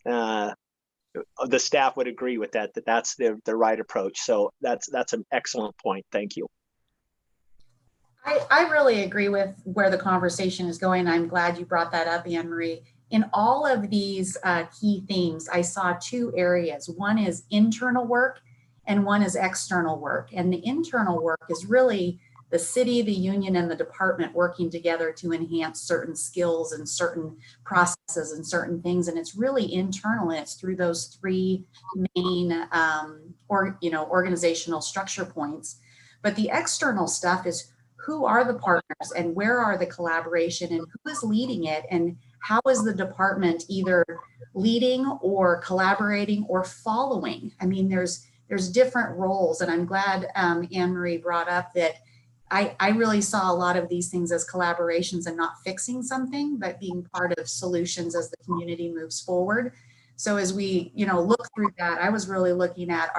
the staff would agree with that. That's the right approach. So that's an excellent point. Thank you. I really agree with where the conversation is going. I'm glad you brought that up, Anne Marie. In all of these key themes, I saw two areas. One is internal work and one is external work. And the internal work is really the city, the union, and the department working together to enhance certain skills and certain processes and certain things. And it's really internal, and it's through those three main organizational structure points. But the external stuff is who are the partners and where are the collaboration and who is leading it and how is the department either leading or collaborating or following. I mean, there's different roles, and I'm glad Anne Marie brought up that I really saw a lot of these things as collaborations and not fixing something, but being part of solutions as the community moves forward. So as we, look through that, I was really looking at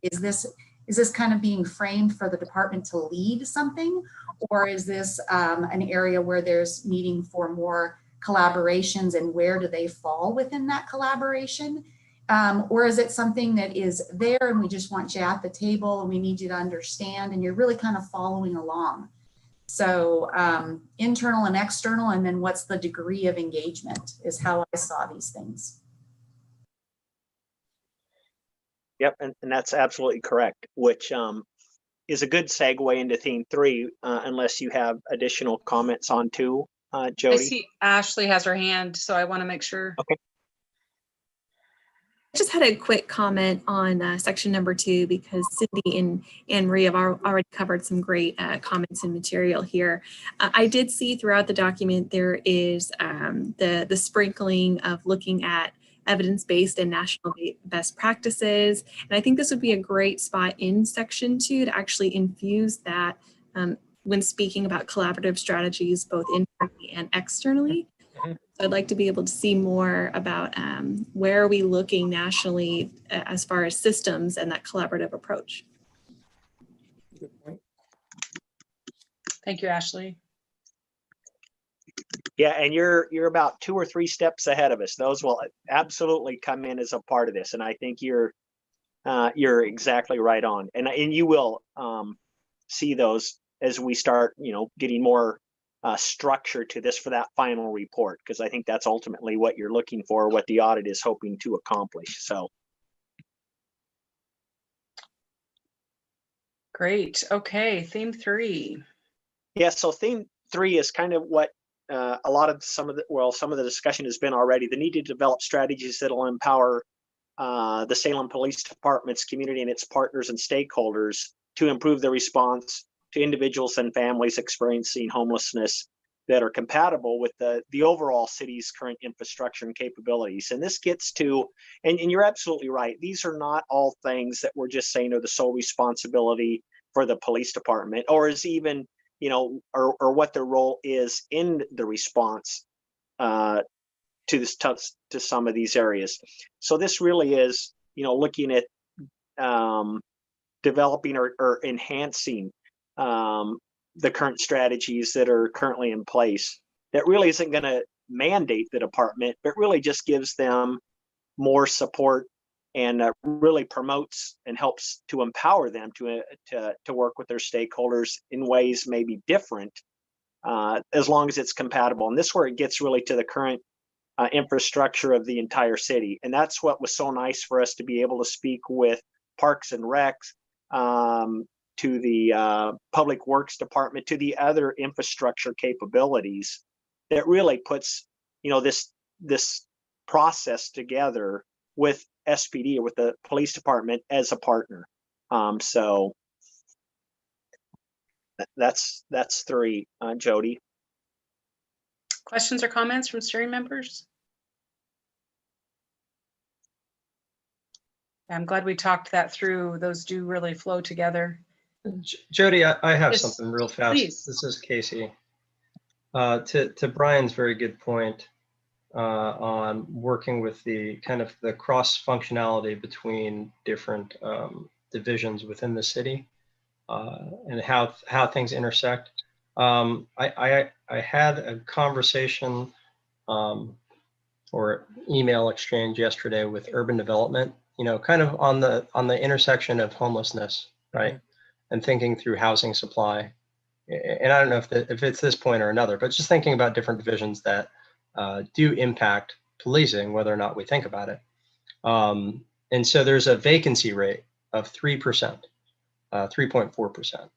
is this kind of being framed for the department to lead something, or is this an area where there's needing for more collaborations, and where do they fall within that collaboration? Or is it something that is there and we just want you at the table and we need you to understand and you're really kind of following along? So internal and external, and then what's the degree of engagement is how I saw these things. Yep, and that's absolutely correct, which is a good segue into theme 3, unless you have additional comments on 2, I Jody. see Ashley has her hand, so I want to make sure. Okay. I just had a quick comment on section number 2 because Cindy and Maria have already covered some great comments and material here. I did see throughout the document there is the sprinkling of looking at evidence-based and national best practices. And I think this would be a great spot in section 2 to actually infuse that when speaking about collaborative strategies, both internally and externally. So I'd like to be able to see more about where are we looking nationally as far as systems and that collaborative approach. Good point. Thank you, Ashley. Yeah, and you're about 2 or 3 steps ahead of us. Those will absolutely come in as a part of this, and I think you're exactly right on. And you will see those as we start, getting more structure to this for that final report, because I think that's ultimately what you're looking for, what the audit is hoping to accomplish. So Great. Okay, theme 3. yeah, so theme 3 is kind of what a lot of some of the discussion has been already. The need to develop strategies that will empower the Salem Police Department's community and its partners and stakeholders to improve their response to individuals and families experiencing homelessness that are compatible with the overall city's current infrastructure and capabilities. And this gets to, and you're absolutely right, these are not all things that we're just saying are the sole responsibility for the police department, or is even, or what their role is in the response to some of these areas. So this really is, looking at developing or enhancing the current strategies that are currently in place. That really isn't going to mandate the department, but really just gives them more support and really promotes and helps to empower them to work with their stakeholders in ways maybe different, as long as it's compatible. And this is where it gets really to the current infrastructure of the entire city. And that's what was so nice for us to be able to speak with Parks and Recs, to the Public Works Department, to the other infrastructure capabilities that really puts, this process together with SPD, or with the police department as a partner. So that's 3, Jody. Questions or comments from steering members? I'm glad we talked that through. Those do really flow together. Jody, I have Yes, something real fast. please. This is Casey. To Brian's very good point on working with the kind of the cross functionality between different divisions within the city and how things intersect. I had a conversation or email exchange yesterday with urban development, kind of on the intersection of homelessness, right? And thinking through housing supply. And I don't know if it's this point or another, but just thinking about different divisions that do impact policing, whether or not we think about it. And so there's a vacancy rate of 3%, 3.4%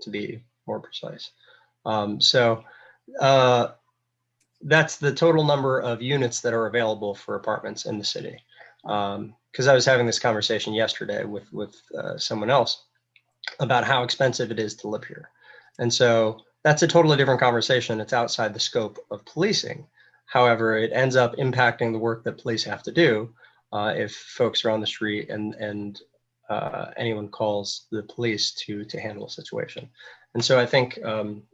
to be more precise. So that's the total number of units that are available for apartments in the city. Because I was having this conversation yesterday with someone else about how expensive it is to live here. And so that's a totally different conversation. It's outside the scope of policing. However, it ends up impacting the work that police have to do if folks are on the street and anyone calls the police to handle a situation. And so I think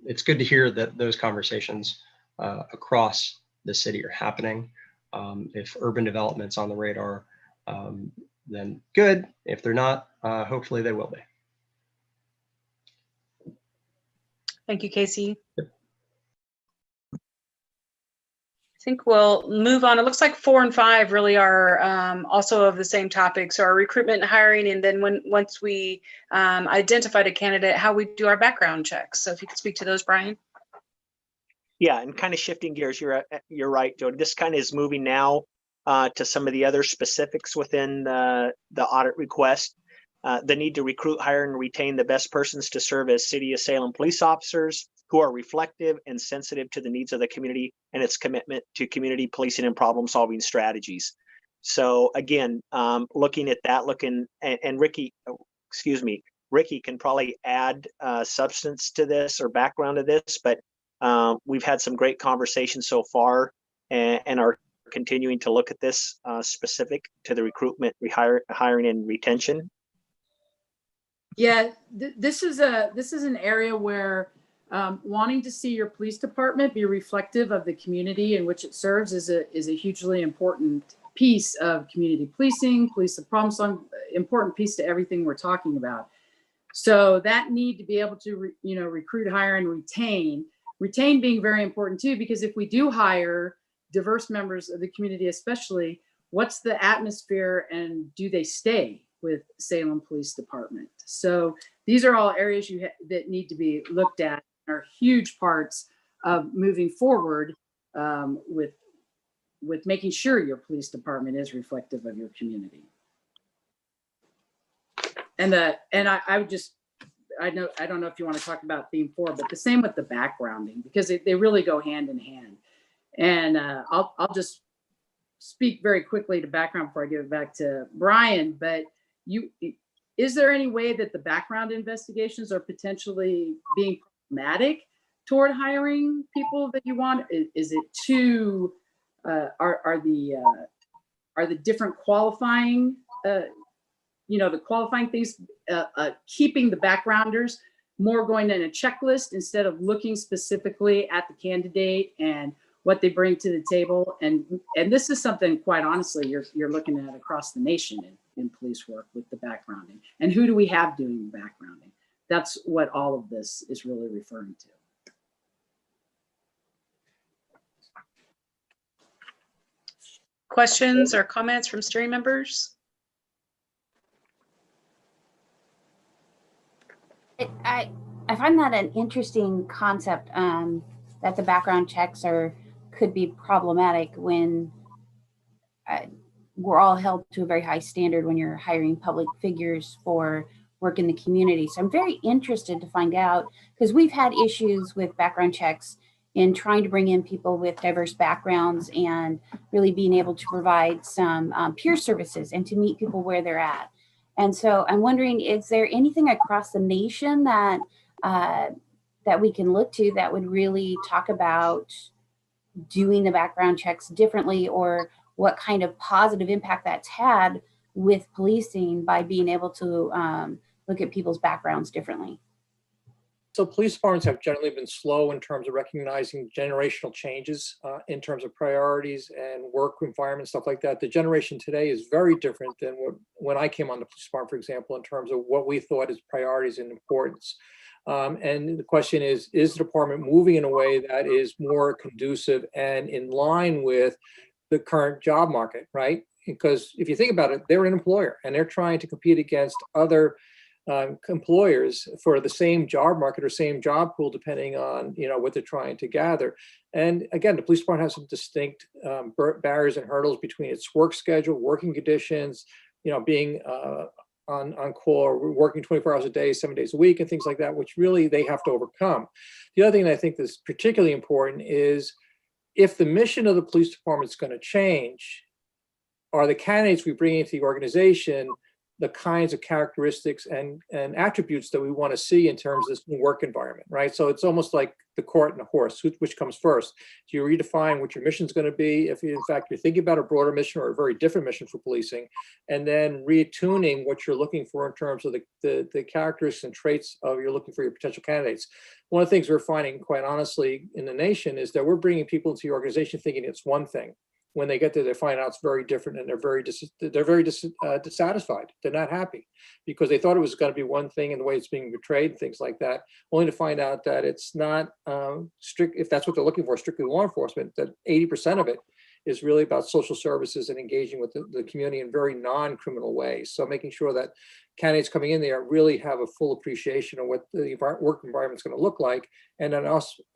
it's good to hear that those conversations across the city are happening. If urban development's on the radar, then good. If they're not, hopefully they will be. Thank you, Casey. Yep. I think we'll move on. It looks like 4 and 5 really are also of the same topic. So our recruitment and hiring, and then once we identified a candidate, how we do our background checks. So if you could speak to those, Brian. Yeah, and kind of shifting gears, you're right, Jody. This kind of is moving now to some of the other specifics within the audit request. The need to recruit, hire, and retain the best persons to serve as City of Salem police officers who are reflective and sensitive to the needs of the community and its commitment to community policing and problem-solving strategies. So again, looking at that, and Ricky, Ricky can probably add substance to this or background to this, but we've had some great conversations so far and are continuing to look at this specific to the recruitment, hiring, and retention. Yeah, this is an area where wanting to see your police department be reflective of the community in which it serves is a hugely important piece of community policing, police of problem solving, important piece to everything we're talking about. So that need to be able to recruit, hire, and retain being very important too, because if we do hire diverse members of the community, especially, what's the atmosphere and do they stay with Salem Police Department? So these are all areas that need to be looked at, are huge parts of moving forward with making sure your police department is reflective of your community. And I don't know if you want to talk about theme 4, but the same with the backgrounding, because they really go hand in hand. And I'll just speak very quickly to background before I give it back to Brian. But is there any way that the background investigations are potentially being problematic toward hiring people that you want? Is it too are the different qualifying the qualifying things keeping the backgrounders more going in a checklist instead of looking specifically at the candidate and what they bring to the table? And this is something, quite honestly, you're looking at across the nation in police work with the backgrounding. And who do we have doing the backgrounding? That's what all of this is really referring to. Questions or comments from steering members? I find that an interesting concept, that the background checks could be problematic when we're all held to a very high standard when you're hiring public figures for work in the community. So I'm very interested to find out, because we've had issues with background checks in trying to bring in people with diverse backgrounds and really being able to provide some peer services and to meet people where they're at. And so I'm wondering, is there anything across the nation that that we can look to that would really talk about doing the background checks differently, or what kind of positive impact that's had with policing by being able to look at people's backgrounds differently? So police departments have generally been slow in terms of recognizing generational changes in terms of priorities and work environment, stuff like that. The generation today is very different than when I came on the police department, for example, in terms of what we thought is priorities and importance. And the question is the department moving in a way that is more conducive and in line with the current job market, right? Because if you think about it, they're an employer and they're trying to compete against other employers for the same job market or same job pool, depending on what they're trying to gather. And again, the police department has some distinct barriers and hurdles between its work schedule, working conditions, being on call or working 24 hours a day, 7 days a week, and things like that, which really they have to overcome. The other thing that I think is particularly important is if the mission of the police department is going to change, are the candidates we bring into the organization the kinds of characteristics and attributes that we want to see in terms of this new work environment, right? So it's almost like the cart and the horse, which comes first? Do you redefine what your mission is going to be? If in fact you're thinking about a broader mission or a very different mission for policing, and then retuning what you're looking for in terms of the characteristics and traits of you're looking for your potential candidates. One of the things we're finding, quite honestly, in the nation is that we're bringing people into the organization thinking it's one thing. When they get there, they find out it's very different, and they're very dissatisfied. They're not happy because they thought it was going to be one thing, and the way it's being portrayed, things like that, only to find out that it's not strict. If that's what they're looking for, strictly law enforcement, that 80% of it is really about social services and engaging with the community in very non-criminal ways. So making sure that candidates coming in there really have a full appreciation of what the work environment is going to look like. And then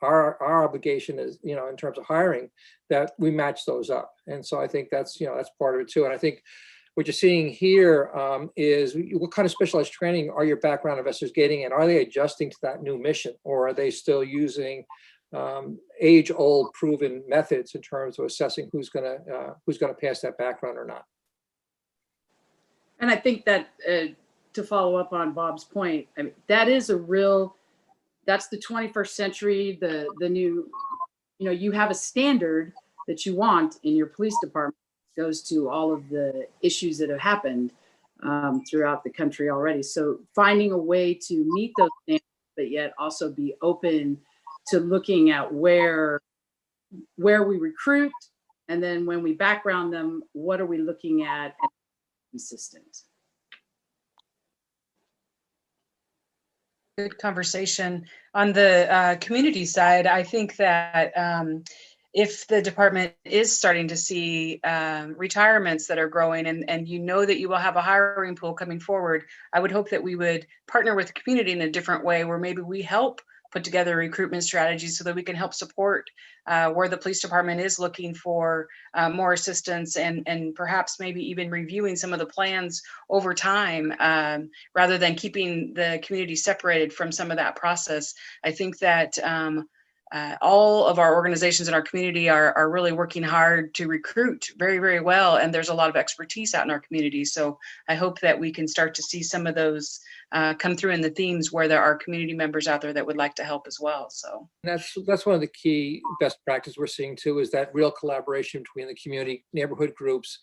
our obligation is, you know, in terms of hiring, that we match those up. And so I think that's, you know, that's part of it too. And I think what you're seeing here is what kind of specialized training are your background investors getting, and are they adjusting to that new mission, or are they still using age-old proven methods in terms of assessing who's gonna pass that background or not? And I think that to follow up on Bob's point, I mean, that is that's the 21st century, the new, you know, you have a standard that you want in your police department. Goes to all of the issues that have happened throughout the country already. So finding a way to meet those standards, but yet also be open to looking at where we recruit, and then when we background them, what are we looking at and consistent. Good conversation. On the community side, I think that if the department is starting to see retirements that are growing, and you know that you will have a hiring pool coming forward, I would hope that we would partner with the community in a different way, where maybe we help put together recruitment strategies so that we can help support where the police department is looking for more assistance, and perhaps maybe even reviewing some of the plans over time, rather than keeping the community separated from some of that process. I think that all of our organizations in our community are really working hard to recruit very, very well. And there's a lot of expertise out in our community. So I hope that we can start to see some of those come through in the themes where there are community members out there that would like to help as well. So that's one of the key best practices we're seeing too, is that real collaboration between the community, neighborhood groups,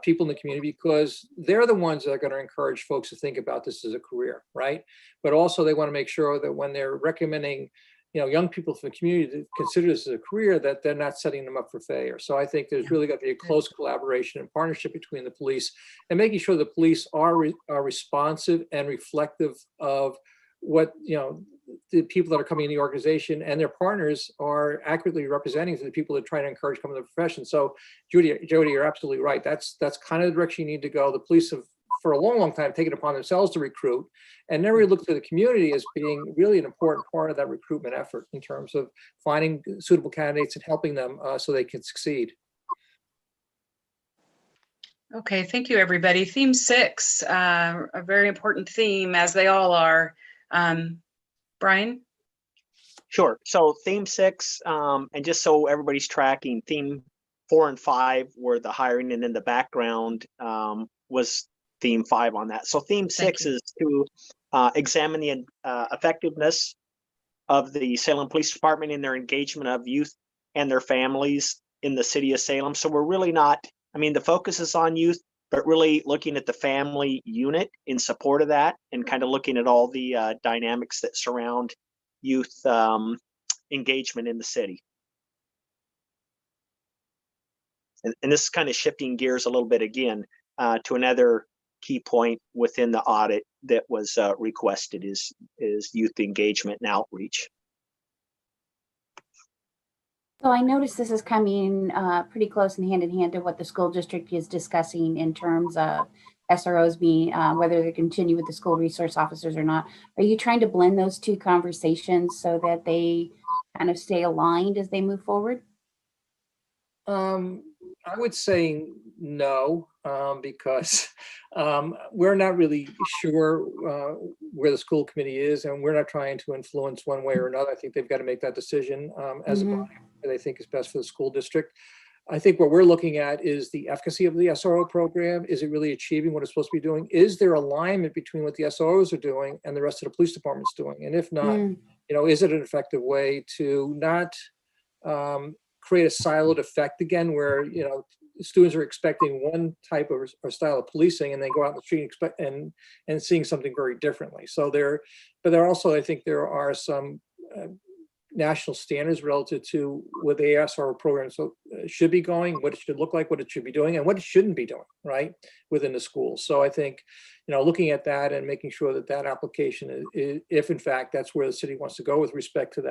people in the community, because they're the ones that are going to encourage folks to think about this as a career, right? But also they want to make sure that when they're recommending, you know, young people from the community to consider this as a career, that they're not setting them up for failure. So I think there's really got to be a close collaboration and partnership between the police, and making sure the police are responsive and reflective of what, you know, the people that are coming in the organization, and their partners are accurately representing to the people that are trying to encourage coming to the profession. So Jody, you're absolutely right. That's kind of the direction you need to go. The police have, for a long, long time, taken it upon themselves to recruit, and never really looked to the community as being really an important part of that recruitment effort in terms of finding suitable candidates and helping them so they can succeed. okay, thank you, everybody. Theme 6, a very important theme, as they all are. Brian? Sure. So theme 6, and just so everybody's tracking, theme 4 and 5 were the hiring, and then the background was theme 5 on that. So theme 6 is to examine the effectiveness of the Salem Police Department in their engagement of youth and their families in the city of Salem. So we're really not, I mean, the focus is on youth, but really looking at the family unit in support of that, and kind of looking at all the dynamics that surround youth engagement in the city. And this is kind of shifting gears a little bit again to another key point within the audit that was requested is youth engagement and outreach. So I noticed this is coming pretty close and hand in hand to what the school district is discussing in terms of SROs being, whether they continue with the school resource officers or not. Are you trying to blend those two conversations so that they kind of stay aligned as they move forward? I would say no, because we're not really sure where the school committee is, and we're not trying to influence one way or another. I think they've got to make that decision as a body that they think is best for the school district. I think what we're looking at is the efficacy of the SRO program. Is it really achieving what it's supposed to be doing? Is there alignment between what the SROs are doing and the rest of the police department's doing? And if not, you know, is it an effective way to not create a siloed effect again, where, you know, students are expecting one type of or style of policing, and they go out in the street and seeing something very differently. So but there also, I think there are some national standards relative to what the ASR program should be going, what it should look like, what it should be doing, and what it shouldn't be doing, right, within the schools. So I think, you know, looking at that and making sure that that application is, if in fact that's where the city wants to go with respect to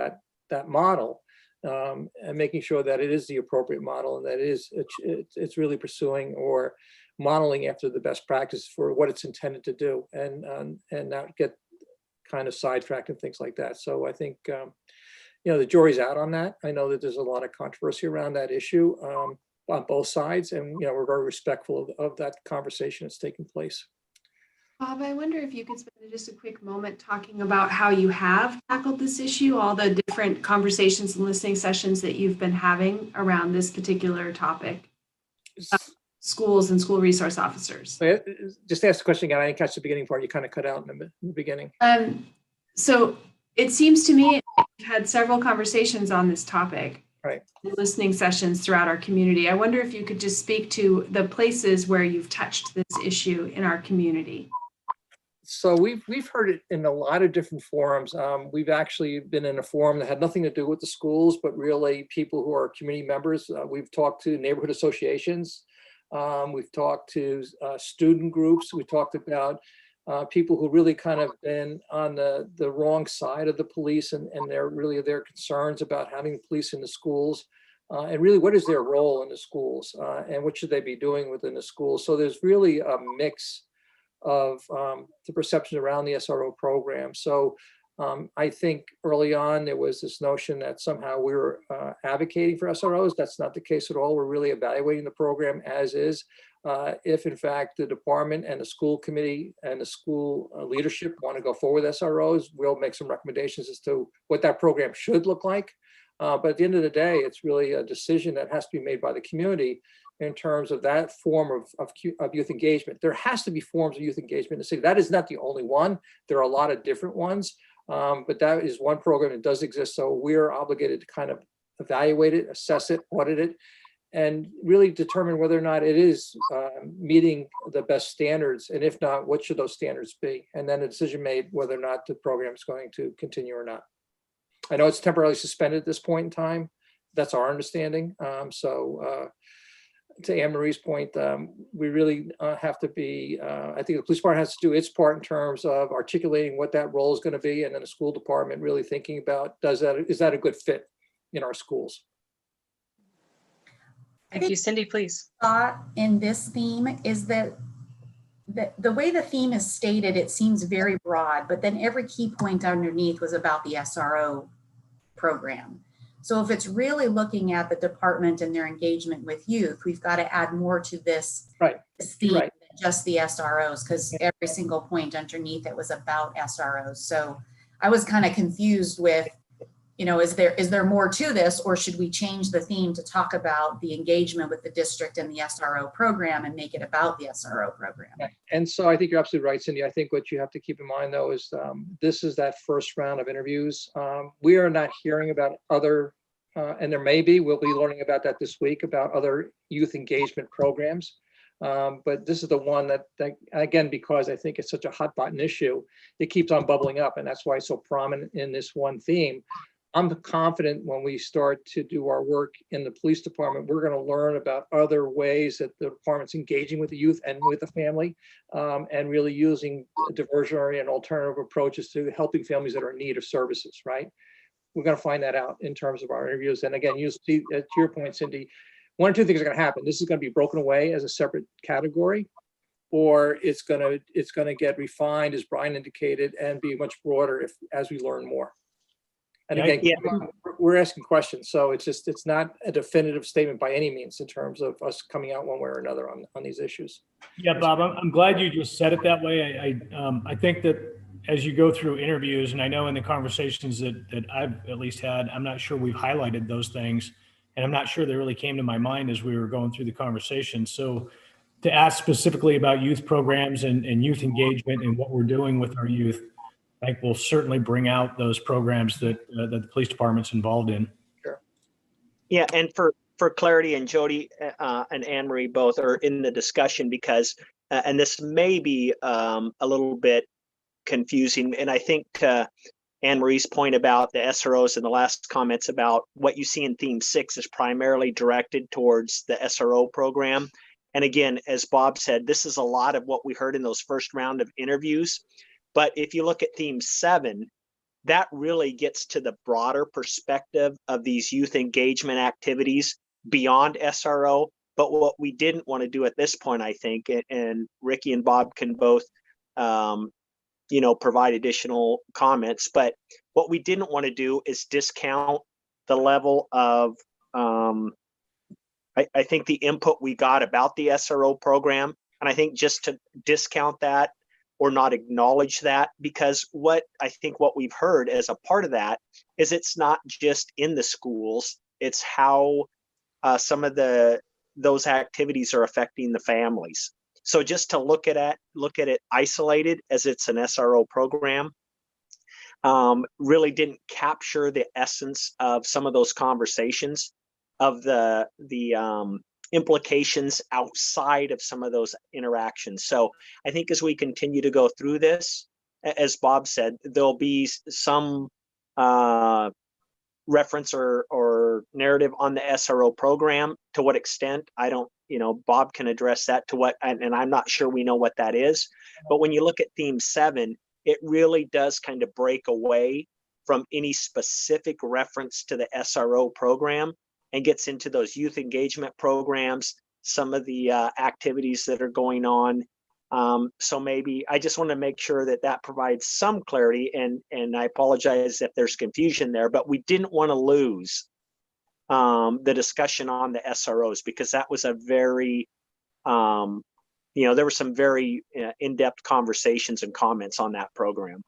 that model, and making sure that it is the appropriate model and that it's really pursuing or modeling after the best practice for what it's intended to do, and not get kind of sidetracked and things like that. So I think the jury's out on that. I know that there's a lot of controversy around that issue on both sides, and we're very respectful of that conversation that's taking place. Bob, I wonder if you could spend just a quick moment talking about how you have tackled this issue, all the different conversations and listening sessions that you've been having around this particular topic. Schools and school resource officers. Just ask the question again. I didn't catch the beginning part. You kind of cut out in the beginning. So it seems to me we've had several conversations on this topic. Right. Listening sessions throughout our community. I wonder if you could just speak to the places where you've touched this issue in our community. So we've heard it in a lot of different forums. We've actually been in a forum that had nothing to do with the schools, but really people who are community members. We've talked to neighborhood associations. We've talked to student groups. We talked about people who really kind of been on the wrong side of the police, and their concerns about having police in the schools, and really what is their role in the schools, and what should they be doing within the schools. So there's really a mix of the perception around the SRO program. So I think early on there was this notion that somehow we were advocating for SROs. That's not the case at all. We're really evaluating the program as is. If in fact the department and the school committee and the school leadership want to go forward with SROs, we'll make some recommendations as to what that program should look like. But at the end of the day, it's really a decision that has to be made by the community in terms of that form of youth engagement. There has to be forms of youth engagement in the city. That is not the only one. There are a lot of different ones, but that is one program that does exist. So we're obligated to kind of evaluate it, assess it, audit it, and really determine whether or not it is meeting the best standards. And if not, what should those standards be? And then a decision made whether or not the program is going to continue or not. I know it's temporarily suspended at this point in time. That's our understanding. To Anne Marie's point, we really have to be, I think the police department has to do its part in terms of articulating what that role is going to be, and then the school department really thinking about, is that a good fit in our schools? Thank you, Cindy, please. Thought in this theme is that the way the theme is stated, it seems very broad, but then every key point underneath was about the SRO program. So if it's really looking at the department and their engagement with youth, we've got to add more to this, this theme than just the SROs, because every single point underneath it was about SROs. So I was kind of confused with, is there more to this, or should we change the theme to talk about the engagement with the district and the SRO program and make it about the SRO program? And so I think you're absolutely right, Cindy. I think what you have to keep in mind, though, is this is that first round of interviews. We are not hearing about other, and there may be, we'll be learning about that this week, about other youth engagement programs. But this is the one that, again, because I think it's such a hot button issue, it keeps on bubbling up. And that's why it's so prominent in this one theme. I'm confident when we start to do our work in the police department, we're going to learn about other ways that the department's engaging with the youth and with the family, and really using diversionary and alternative approaches to helping families that are in need of services, right? We're going to find that out in terms of our interviews. And again, you see, to your point, Cindy, one or two things are going to happen. This is going to be broken away as a separate category, or it's going to get refined, as Brian indicated, and be much broader as we learn more. And again, we're asking questions, so it's not a definitive statement by any means in terms of us coming out one way or another on these issues. Yeah, Bob, I'm glad you just said it that way. I think that as you go through interviews, and I know in the conversations that I've at least had, I'm not sure we've highlighted those things, and I'm not sure they really came to my mind as we were going through the conversation. So to ask specifically about youth programs and youth engagement and what we're doing with our youth, I think we'll certainly bring out those programs that the police department's involved in. Sure. Yeah, and for clarity, and Jody and Anne Marie both are in the discussion because, and this may be a little bit confusing, and I think Anne Marie's point about the SROs and the last comments about what you see in theme 6 is primarily directed towards the SRO program. And again, as Bob said, this is a lot of what we heard in those first round of interviews. But if you look at theme 7, that really gets to the broader perspective of these youth engagement activities beyond SRO. But what we didn't want to do at this point, I think, and Ricky and Bob can both, provide additional comments, but what we didn't want to do is discount the level of, I think, the input we got about the SRO program. And I think just to discount that or not acknowledge that, because what we've heard as a part of that is it's not just in the schools, it's how some of those activities are affecting the families. So just to look at it isolated as it's an SRO program really didn't capture the essence of some of those conversations, of the implications outside of some of those interactions. So I think as we continue to go through this, as Bob said, there'll be some reference or narrative on the SRO program. To what extent, I don't, Bob can address that, to what, and I'm not sure we know what that is. But when you look at theme 7, it really does kind of break away from any specific reference to the SRO program and gets into those youth engagement programs, some of the activities that are going on. So maybe I just want to make sure that provides some clarity, and I apologize if there's confusion there, but we didn't want to lose the discussion on the SROs, because that was a very, there were some very in-depth conversations and comments on that program.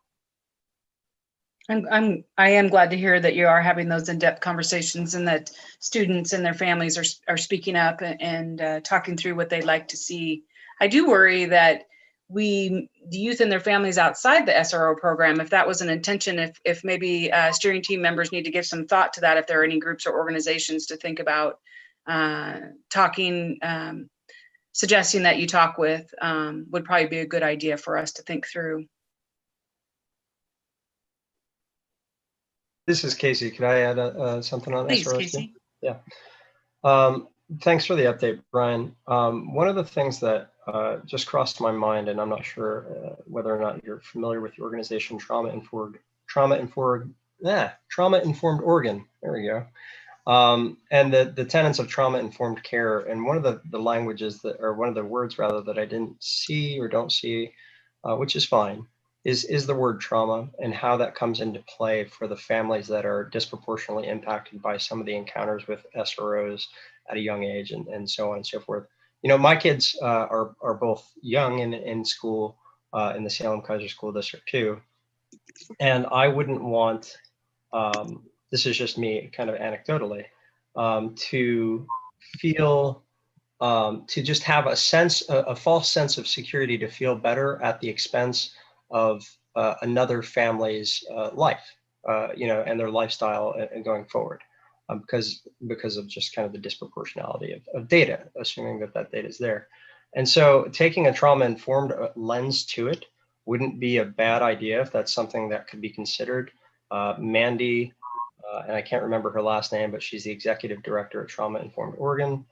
I am glad to hear that you are having those in-depth conversations, and that students and their families are speaking up and talking through what they'd like to see. I do worry that the youth and their families outside the SRO program, if that was an intention, if maybe steering team members need to give some thought to that, if there are any groups or organizations to think about talking, suggesting that you talk with, would probably be a good idea for us to think through. This is Casey. Could I add something on Please, SROs? Casey. Yeah. Thanks for the update, Brian. One of the things that just crossed my mind, and I'm not sure whether or not you're familiar with the organization Trauma Informed Oregon. There we go. And the tenets of trauma informed care. And one of the languages that, or one of the words rather, that I didn't see or don't see, which is fine, is the word trauma, and how that comes into play for the families that are disproportionately impacted by some of the encounters with SROs at a young age, and so on and so forth. My kids are both young in school in the Salem-Keizer School District 2, and I wouldn't want, this is just me kind of anecdotally, to feel, to just have a false sense of security, to feel better at the expense of another family's life, and their lifestyle and going forward, because of just kind of the disproportionality of data, assuming that data is there. And so taking a trauma-informed lens to it wouldn't be a bad idea if that's something that could be considered. Mandy, and I can't remember her last name, but she's the executive director at Trauma Informed Oregon,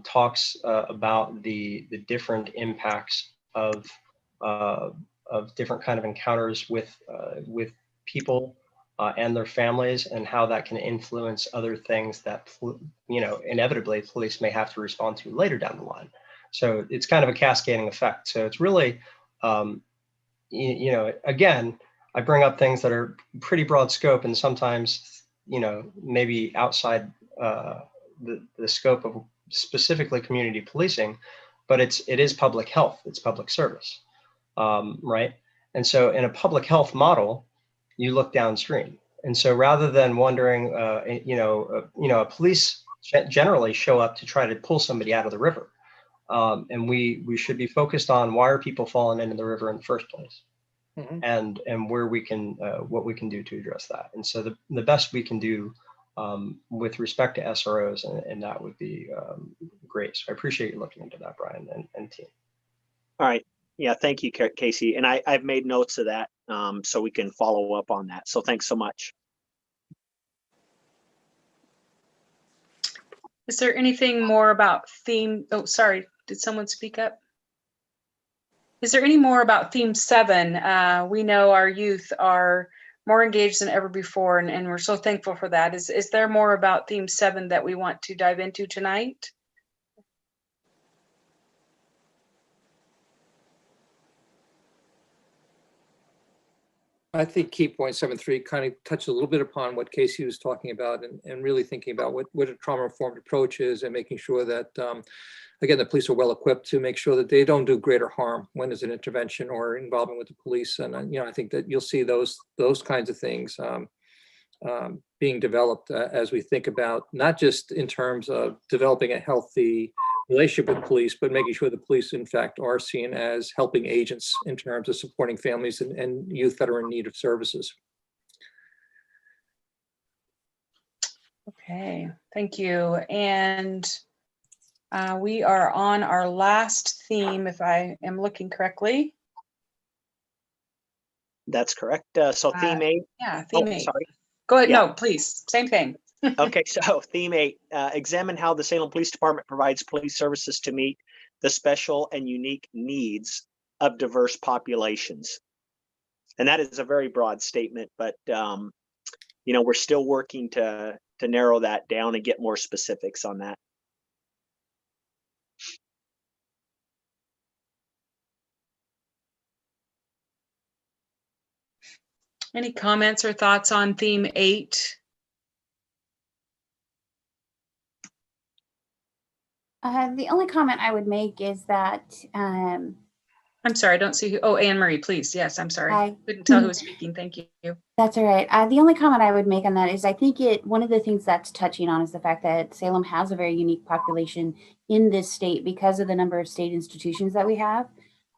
talks about the different impacts of different kind of encounters with people and their families, and how that can influence other things that inevitably police may have to respond to later down the line. So it's kind of a cascading effect. So it's really, again, I bring up things that are pretty broad scope, and sometimes, maybe outside the scope of specifically community policing, but it is public health, it's public service, right? And so in a public health model, you look downstream. And so rather than wondering, police generally show up to try to pull somebody out of the river. And we should be focused on, why are people falling into the river in the first place? Mm-hmm. And where we can, what we can do to address that. And so the best we can do with respect to SROs, and that would be great. So I appreciate you looking into that, Brian and team. All right. Yeah, thank you, Casey. And I've made notes of that, so we can follow up on that. So thanks so much. Is there anything more about theme? Oh, sorry. Did someone speak up? Is there any more about theme 7? We know our youth are more engaged than ever before, and we're so thankful for that. Is there more about theme 7 that we want to dive into tonight? I think key point 7.3 kind of touched a little bit upon what Casey was talking about, and really thinking about what a trauma-informed approach is, and making sure that, again, the police are well equipped to make sure that they don't do greater harm when there's an intervention or involvement with the police. And I think that you'll see those kinds of things being developed as we think about, not just in terms of developing a healthy relationship with police, but making sure the police, in fact, are seen as helping agents in terms of supporting families and youth that are in need of services. Okay, thank you. And we are on our last theme, if I am looking correctly. That's correct. So theme 8. Yeah, theme 8. Sorry. Go ahead. Yeah. No, please. Same thing. Okay, so theme 8, examine how the Salem Police Department provides police services to meet the special and unique needs of diverse populations. And that is a very broad statement, but we're still working to narrow that down and get more specifics on that. Any comments or thoughts on theme 8? The only comment I would make is that I'm sorry, I don't see who. Oh, Anne Marie, please. Yes, I'm sorry. Hi. Couldn't tell who was speaking. Thank you. That's all right. The only comment I would make on that is I think one of the things that's touching on is the fact that Salem has a very unique population in this state because of the number of state institutions that we have.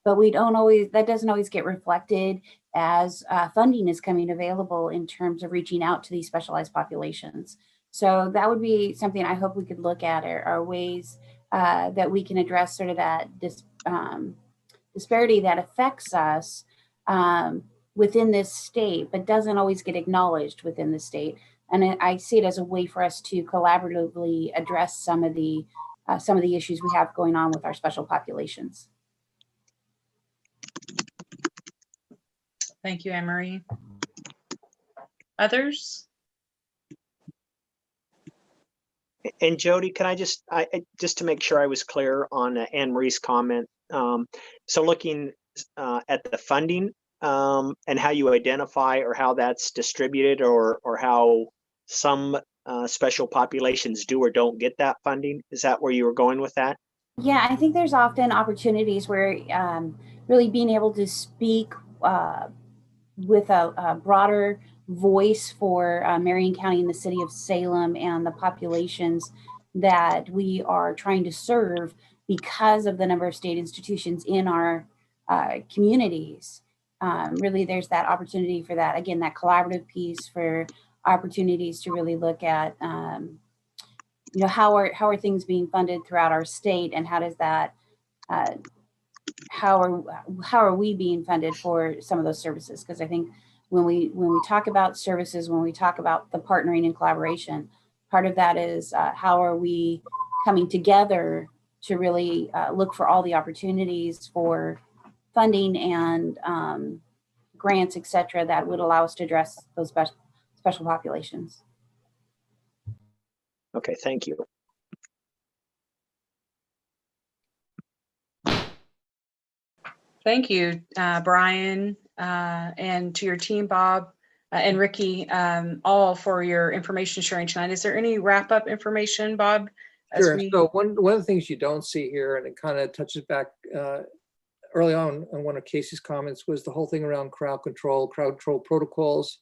But that doesn't always get reflected as funding is coming available in terms of reaching out to these specialized populations. So that would be something I hope we could look at are ways that we can address sort of that disparity that affects us within this state, but doesn't always get acknowledged within the state. And I see it as a way for us to collaboratively address some of the issues we have going on with our special populations. Thank you, Anne Marie. Others? And Jody, can I just to make sure I was clear on Anne Marie's comment. So looking at the funding and how you identify or how that's distributed, or how some special populations do or don't get that funding. Is that where you were going with that? Yeah, I think there's often opportunities where really being able to speak with a broader voice for Marion County and the city of Salem and the populations that we are trying to serve because of the number of state institutions in our communities. Really, there's that opportunity for that. Again, that collaborative piece for opportunities to really look at, how are things being funded throughout our state, and how does that, how are we being funded for some of those services? Because I think when we talk about services, when we talk about the partnering and collaboration, part of that is how are we coming together to really look for all the opportunities for funding and grants, et cetera, that would allow us to address those special populations. Okay, thank you. Thank you, Brian, and to your team, Bob and Ricky, all for your information sharing tonight. Is there any wrap-up information, Bob? Sure. So one of the things you don't see here, and it kind of touches back early on one of Casey's comments, was the whole thing around crowd control protocols,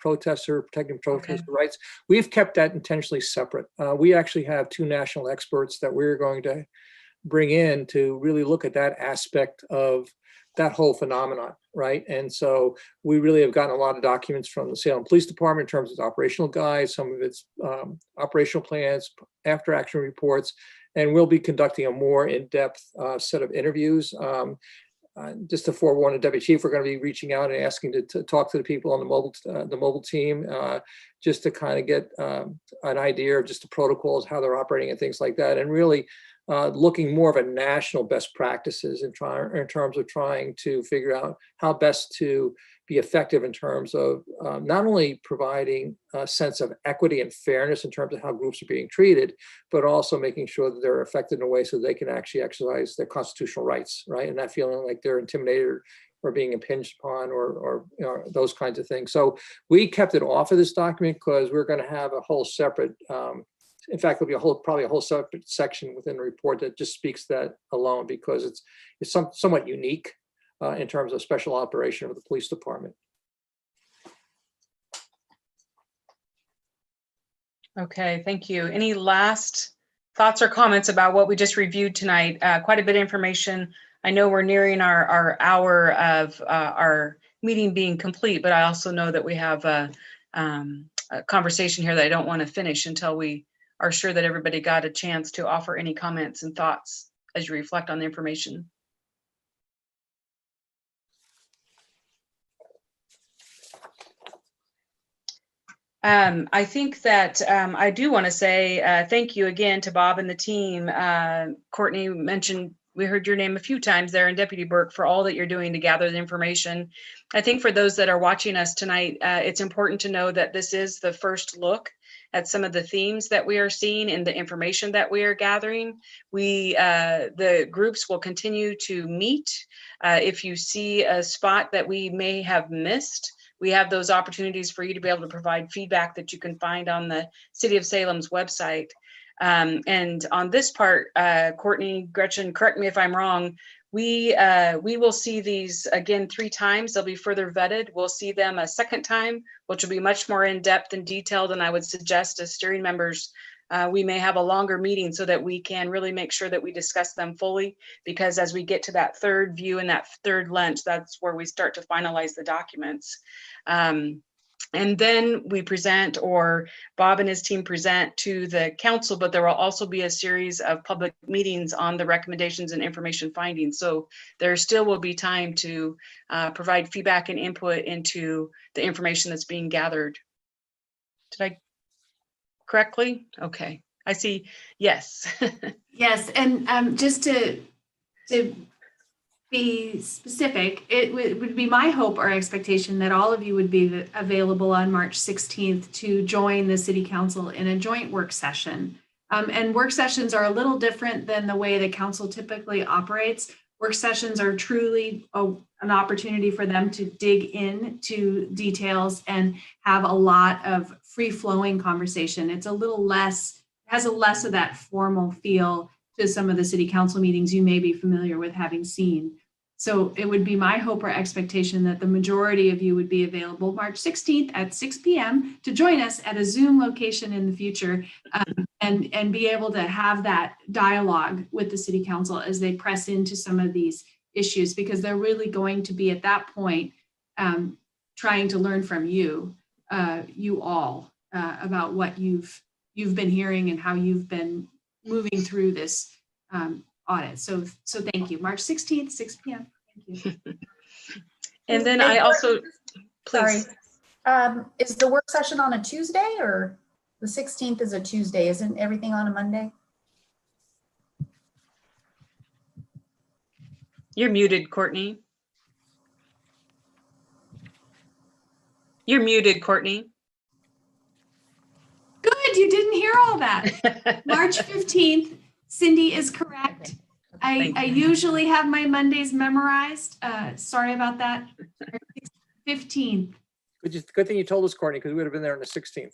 protecting protester rights. We've kept that intentionally separate. We actually have 2 national experts that we're going to bring in to really look at that aspect of that whole phenomenon, right? And so we really have gotten a lot of documents from the Salem Police Department in terms of operational guides, some of its operational plans, after action reports, and we'll be conducting a more in-depth set of interviews. Just to forewarn the Deputy Chief, we're going to be reaching out and asking to talk to the people on the mobile team, just to kind of get an idea of just the protocols, how they're operating and things like that, and really looking more of a national best practices in terms of trying to figure out how best to be effective in terms of not only providing a sense of equity and fairness in terms of how groups are being treated, but also making sure that they're affected in a way so they can actually exercise their constitutional rights, right? And not feeling like they're intimidated or being impinged upon or you know, those kinds of things. So we kept it off of this document because we're going to have a whole separate, in fact, there'll be probably a whole separate section within the report that just speaks to that alone, because it's somewhat unique in terms of special operation of the police department. Okay, thank you. Any last thoughts or comments about what we just reviewed tonight? Quite a bit of information. I know we're nearing our hour of our meeting being complete, but I also know that we have a conversation here that I don't want to finish until we are sure that everybody got a chance to offer any comments and thoughts as you reflect on the information. I think that I do want to say thank you again to Bob and the team. Courtney mentioned, we heard your name a few times there, and Deputy Burke, for all that you're doing to gather the information. I think for those that are watching us tonight, it's important to know that this is the first look at some of the themes that we are seeing and the information that we are gathering. The groups will continue to meet. If you see a spot that we may have missed, we have those opportunities for you to be able to provide feedback that you can find on the City of Salem's website. And on this part, Courtney, Gretchen, correct me if I'm wrong, we will see these again 3 times. They'll be further vetted. We'll see them a second time, which will be much more in-depth and detailed. And I would suggest as steering members, we may have a longer meeting so that we can really make sure that we discuss them fully, because as we get to that third view and that third lens, that's where we start to finalize the documents. And then we present, or Bob and his team present to the council, but there will also be a series of public meetings on the recommendations and information findings. So there still will be time to provide feedback and input into the information that's being gathered. Did I correctly? Okay, I see. Yes. Yes, and just to be specific, it would be my hope or expectation that all of you would be available on March 16th to join the City Council in a joint work session. And work sessions are a little different than the way the council typically operates. Work sessions are truly an opportunity for them to dig into details and have a lot of free-flowing conversation. It's a little less, has a less of that formal feel to some of the city council meetings you may be familiar with having seen. So it would be my hope or expectation that the majority of you would be available March 16th at 6 p.m. to join us at a Zoom location in the future, and be able to have that dialogue with the city council as they press into some of these issues, because they're really going to be at that point trying to learn from you, you all, about what you've been hearing and how you've been moving through this audit. So thank you. March 16th, 6 p.m. Thank you. And then I also, please. Sorry. Is the work session on a Tuesday, or the 16th is a Tuesday? Isn't everything on a Monday? You're muted, Courtney. You're muted, Courtney. Good, you didn't hear all that. March 15th, Cindy is correct. I usually have my Mondays memorized. Sorry about that. 15th. Good thing you told us, Courtney, because we would have been there on the 16th.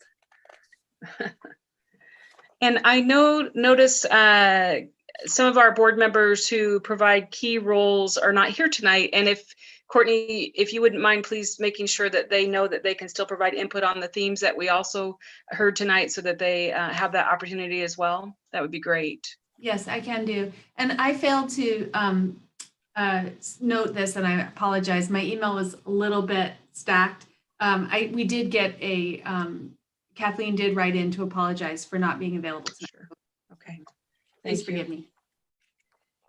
And I notice some of our board members who provide key roles are not here tonight. And if Courtney, if you wouldn't mind, please making sure that they know that they can still provide input on the themes that we also heard tonight, so that they have that opportunity as well. That would be great. Yes, I can do. And I failed to note this, and I apologize. My email was a little bit stacked. We did get a, Kathleen did write in to apologize for not being available tonight. Sure. Okay. Please forgive me.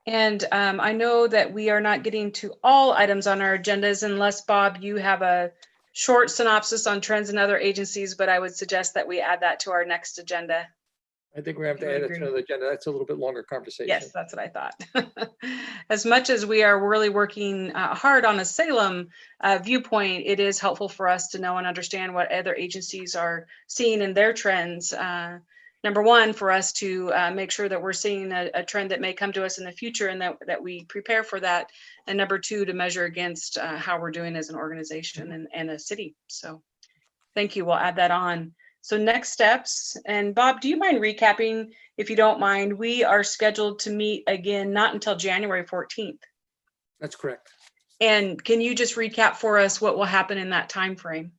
And I know that we are not getting to all items on our agendas unless, Bob, you have a short synopsis on trends in other agencies, but I would suggest that we add that to our next agenda. I think we're going to You have would to add it agree. to the agenda. That's a little bit longer conversation. Yes, that's what I thought. As much as we are really working hard on a Salem viewpoint, it is helpful for us to know and understand what other agencies are seeing in their trends. Number one, for us to make sure that we're seeing a trend that may come to us in the future and that we prepare for that. And number two, to measure against how we're doing as an organization and a city. So thank you. We'll add that on. So next steps, and Bob, do you mind recapping, if you don't mind? We are scheduled to meet again, not until January 14th. That's correct. And can you just recap for us what will happen in that time frame?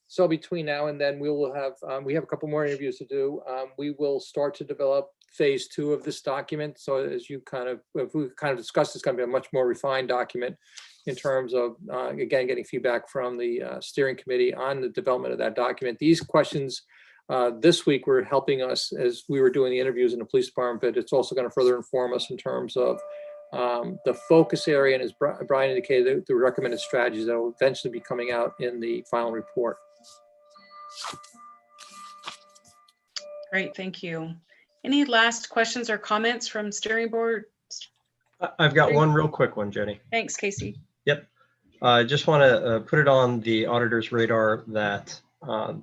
So between now and then, we will have, we have a couple more interviews to do. We will start to develop phase 2 of this document. So as you if we kind of discussed, it's going to be a much more refined document in terms of, again, getting feedback from the steering committee on the development of that document. These questions this week were helping us as we were doing the interviews in the police department, but it's also going to further inform us in terms of the focus area, and as Brian indicated, the recommended strategies that will eventually be coming out in the final report. Great, thank you. Any last questions or comments from steering board? I've got one real quick one, Jenny. Thanks, Casey. Yep. I just want to put it on the auditor's radar that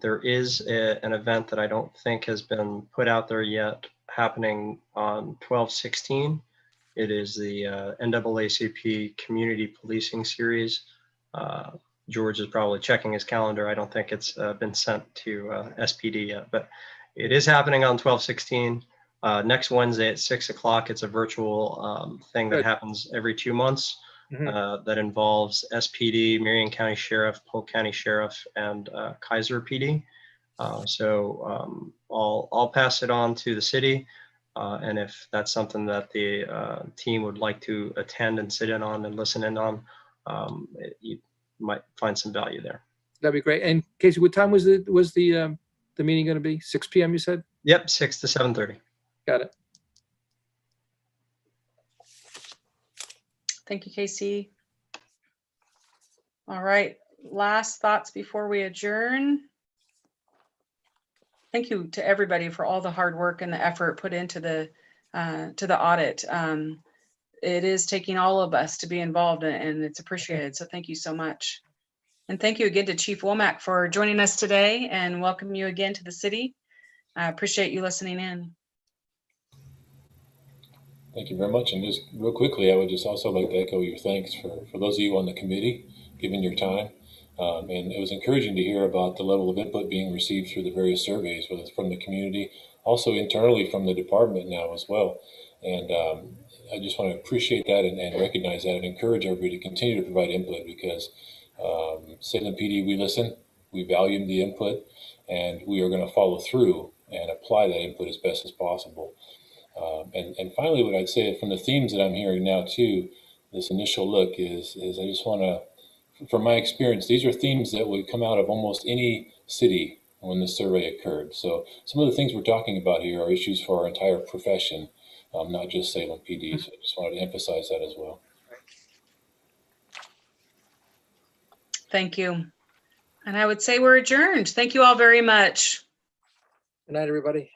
there is an event that I don't think has been put out there yet happening on 12/16. It is the NAACP Community Policing Series. George is probably checking his calendar. I don't think it's been sent to SPD yet, but it is happening on 12/16. Next Wednesday at 6 o'clock. It's a virtual thing that happens every 2 months. That involves SPD, Marion County Sheriff, Polk County Sheriff, and Kaiser PD. So I'll pass it on to the city. And if that's something that the team would like to attend and sit in on and listen in on, you might find some value there. That'd be great. And Casey, what time was the meeting going to be? 6 p.m. you said? Yep, 6 to 7:30. Got it. Thank you, Casey. All right, last thoughts before we adjourn. Thank you to everybody for all the hard work and the effort put into the audit. It is taking all of us to be involved and it's appreciated. So thank you so much. And thank you again to Chief Womack for joining us today and welcome you again to the city. I appreciate you listening in. Thank you very much. And just real quickly, I would just also like to echo your thanks for those of you on the committee, giving your time. And it was encouraging to hear about the level of input being received through the various surveys, whether it's from the community, also internally from the department now as well. And I just want to appreciate that and recognize that and encourage everybody to continue to provide input because Salem PD, we listen, we value the input, and we are going to follow through and apply that input as best as possible. And finally, what I'd say from the themes that I'm hearing now too, this initial look is I just want to, from my experience, these are themes that would come out of almost any city when the survey occurred. So some of the things we're talking about here are issues for our entire profession, not just Salem PD. So I just wanted to emphasize that as well. Thank you. And I would say we're adjourned. Thank you all very much. Good night, everybody.